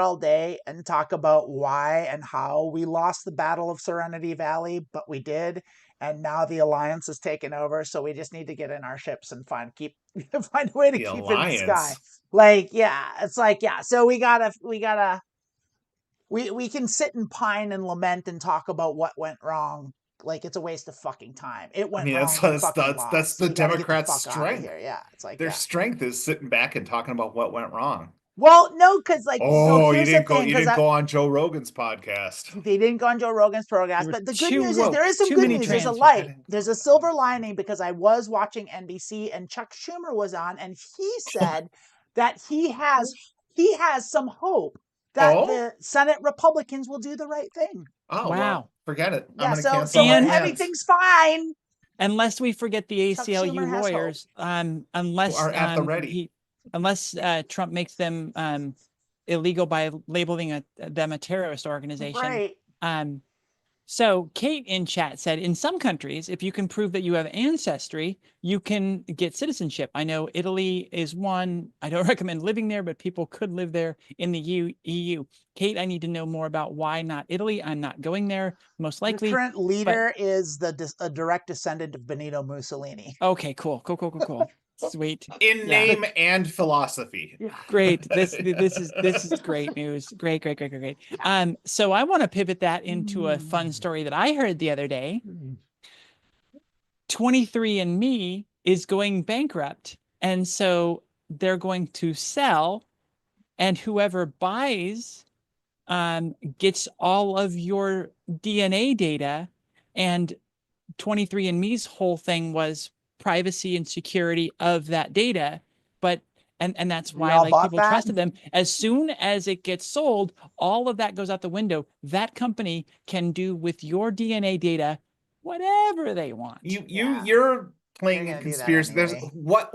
all day and talk about why and how we lost the Battle of Serenity Valley, but we did, and now the Alliance is taken over, so we just need to get in our ships and find a way to The keep Alliance. in the sky. Like, yeah, it's like, yeah, so we can sit and pine and lament and talk about what went wrong. Like, it's a waste of fucking time. It went wrong. That's the Democrats' strength. Here. Yeah, it's like their strength is sitting back and talking about what went wrong. Well, no, because like, so here's the thing. You didn't go on Joe Rogan's podcast. They didn't go on Joe Rogan's podcast, but the good news is there is some good news. There's a light. There's a silver lining, because I was watching NBC and Chuck Schumer was on, and he said that he has some hope that the Senate Republicans will do the right thing. Oh, wow. Well, forget it. Yeah, so everything's fine. Unless we forget the ACLU lawyers, unless are at the ready. Unless Trump makes them illegal by labeling them a terrorist organization. Right. So Kate in chat said, in some countries, if you can prove that you have ancestry, you can get citizenship. I know Italy is one. I don't recommend living there, but people could live there in the EU. Kate, I need to know more about why not Italy. I'm not going there, most likely. The current leader is a direct descendant of Benito Mussolini. Okay, cool. Sweet. In name and philosophy. Great. This is great news. Great. So I want to pivot that into a fun story that I heard the other day. 23andMe is going bankrupt, and so they're going to sell, and whoever buys gets all of your DNA data. And 23andMe's whole thing was privacy and security of that data, but and that's why like people trusted them. As soon as it gets sold, all of that goes out the window. That company can do with your DNA data whatever they want. You're playing in conspiracy. There's what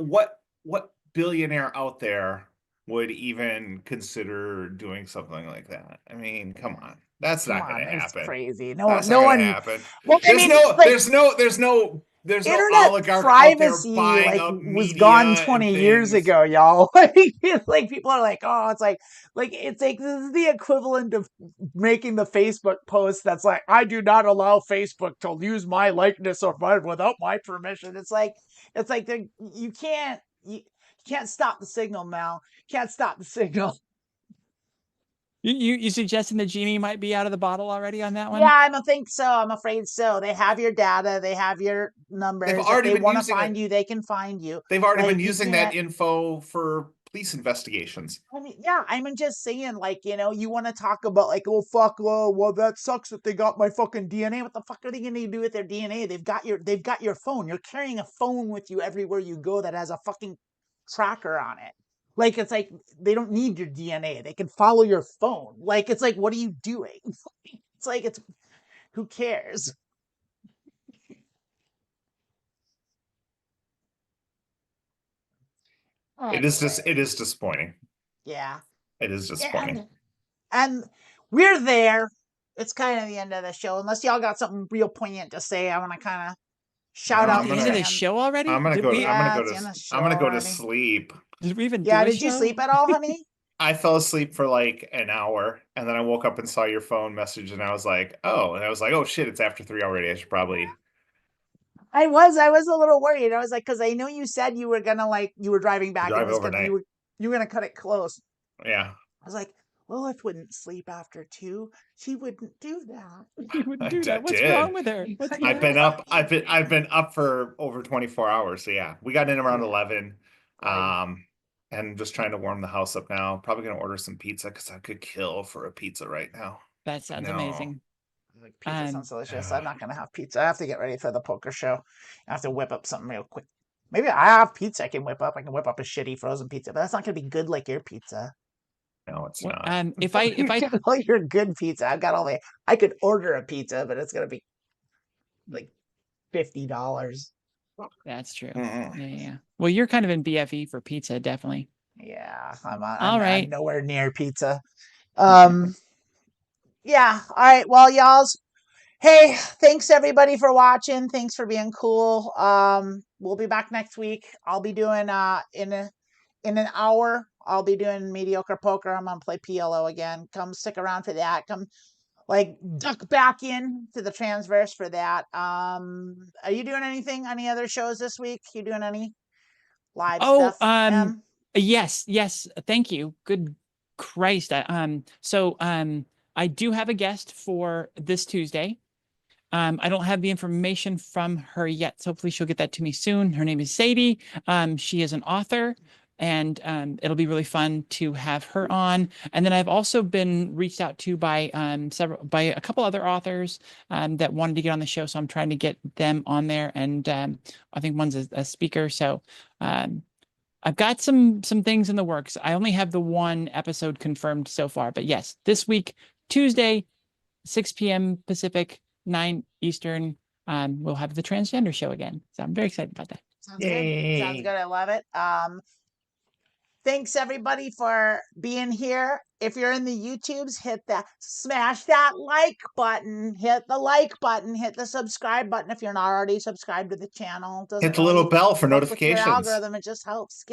billionaire out there would even consider doing something like that? I mean, come on. That's not going to happen. It's crazy. That's not going to happen. Well, there's no oligarch privacy out there buying like up was gone 20 years ago, y'all. Like people are like, oh, it's like this is the equivalent of making the Facebook post that's like, I do not allow Facebook to use my likeness or without my permission. It's like you can't stop the signal now. Can't stop the signal. You suggesting the genie might be out of the bottle already on that one? Yeah, I think so. I'm afraid so. They have your data. They have your numbers. If they want to find you, they can find you. They've already been using that info for police investigations. I mean, yeah, I'm just saying, like, you want to talk about, like, oh fuck, oh well, that sucks that they got my fucking DNA. What the fuck are they gonna do with their DNA? They've got your phone. You're carrying a phone with you everywhere you go that has a fucking tracker on it. Like, it's like they don't need your DNA. They can follow your phone. Like, it's like, what are you doing? It's like, who cares? It is disappointing. Yeah. It is disappointing. And we're there. It's kind of the end of the show. Unless y'all got something real poignant to say, I want to kind of shout out the end of the show already. I'm gonna go to sleep. Did we even? Yeah. Did you sleep at all, honey? I fell asleep for like an hour, and then I woke up and saw your phone message, and I was like, oh shit, it's after 3 already. I should probably. I was a little worried. I was like, because I know you said you were gonna, like, you were driving back and you were gonna cut it close. Yeah. I was like, Lilith wouldn't sleep after 2. She wouldn't do that. She wouldn't do that. What's wrong with her? I've been up for over 24 hours. So yeah, we got in around 11. And just trying to warm the house up now. Probably gonna order some pizza because I could kill for a pizza right now. That sounds amazing. Like, pizza sounds delicious. I'm not gonna have pizza. I have to get ready for the poker show. I have to whip up something real quick. Maybe I have pizza I can whip up. I can whip up a shitty frozen pizza, but that's not gonna be good like your pizza. No, it's not. If I well, your good pizza, I've got all the. I could order a pizza, but it's gonna be like $50. That's true. Yeah. Well, you're kind of in BFE for pizza, definitely. Yeah, I'm nowhere near pizza. Yeah. All right. Well, y'all's. Hey, thanks everybody for watching. Thanks for being cool. We'll be back next week. I'll be doing in an hour. I'll be doing mediocre poker. I'm gonna play PLO again. Come stick around for that. Come duck back in to the transverse for that. Are you doing anything? Any other shows this week? You doing any live stuff? Yes. Thank you. Good Christ. I do have a guest for this Tuesday. I don't have the information from her yet, so hopefully she'll get that to me soon. Her name is Sadie. She is an author, and it'll be really fun to have her on. And then I've also been reached out to by a couple other authors that wanted to get on the show, so I'm trying to get them on there. And I think one's a speaker, so I've got some things in the works. I only have the one episode confirmed so far, but yes, this week, Tuesday, 6 p.m. Pacific, 9 Eastern, we'll have the transgender show again. So I'm very excited about that. Sounds good. Sounds good. I love it. Thanks everybody for being here. If you're in the YouTubes, smash that like button, hit the like button, hit the subscribe button if you're not already subscribed to the channel. Hit the little bell for notifications. Your algorithm, it just helps.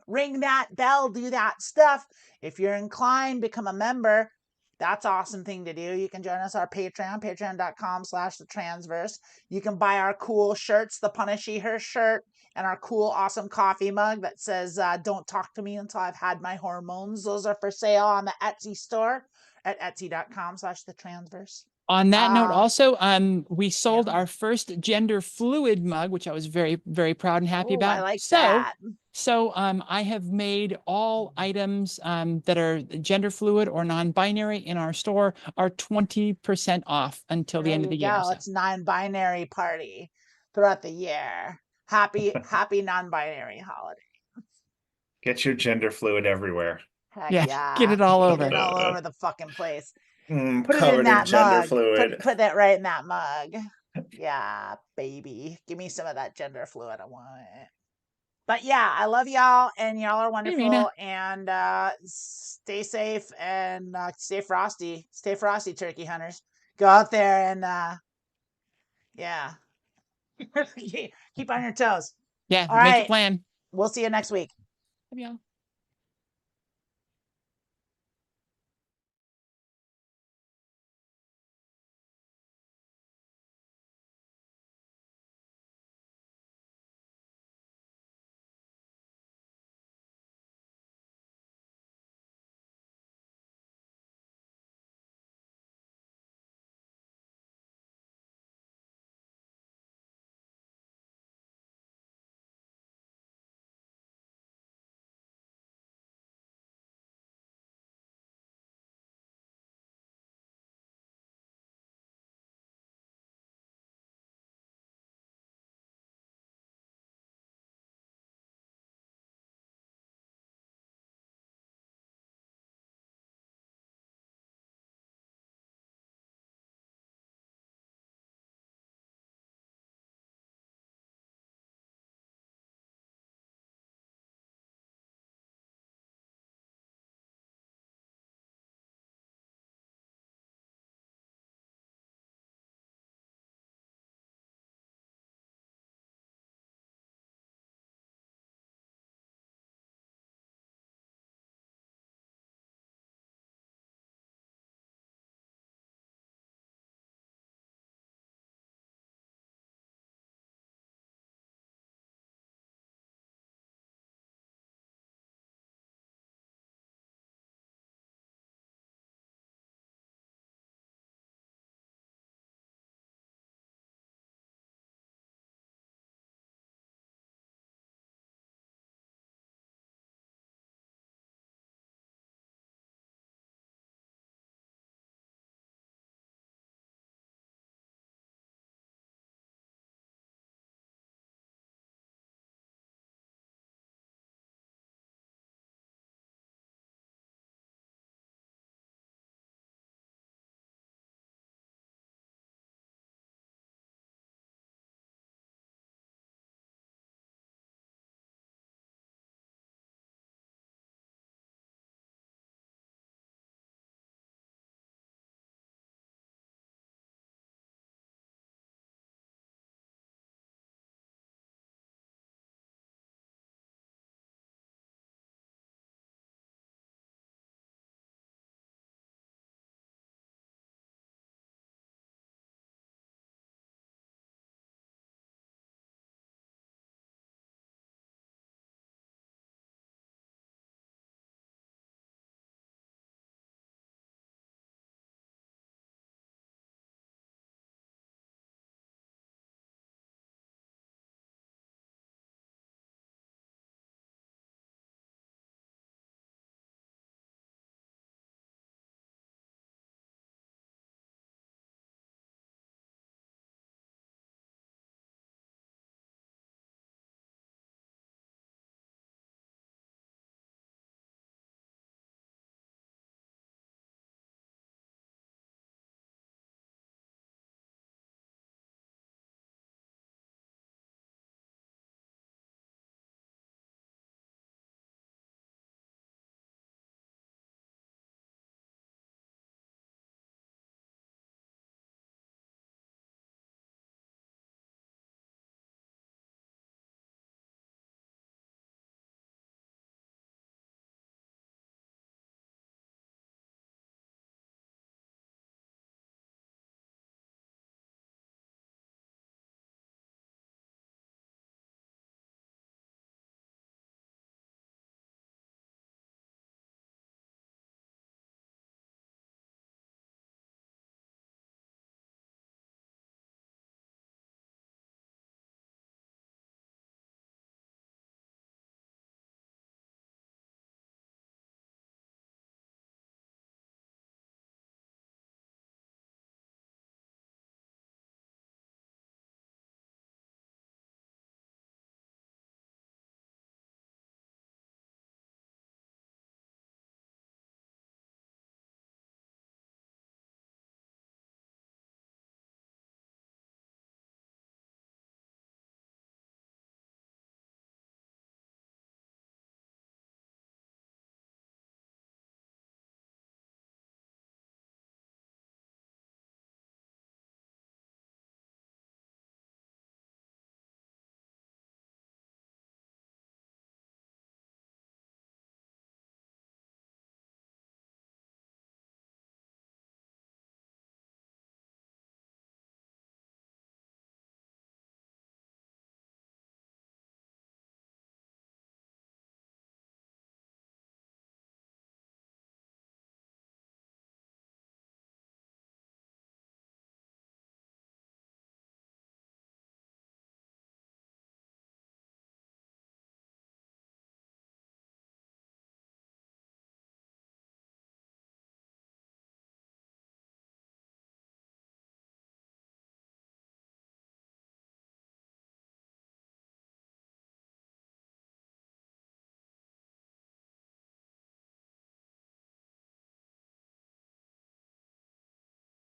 Ring that bell, do that stuff. If you're inclined, become a member. That's an awesome thing to do. You can join us on our Patreon, patreon.com/thetransverse. You can buy our cool shirts, the Punishy Her shirt, and our cool, awesome coffee mug that says, don't talk to me until I've had my hormones. Those are for sale on the Etsy store at etsy.com/thetransverse. On that note, also, we sold our first gender fluid mug, which I was very, very proud and happy about. I like that. So I have made all items that are gender fluid or non-binary in our store are 20% off until the end of the year. So. It's non-binary party throughout the year. Happy non-binary holiday. Get your gender fluid everywhere. Heck yeah. Get it all over. Get it all over the fucking place. Put it in that gender mug. Fluid. Put that right in that mug. Yeah, baby. Give me some of that gender fluid. I want it. But yeah, I love y'all, and y'all are wonderful. And stay safe and stay frosty. Stay frosty, turkey hunters. Go out there and keep on your toes. Yeah, make a plan. We'll see you next week. Love y'all.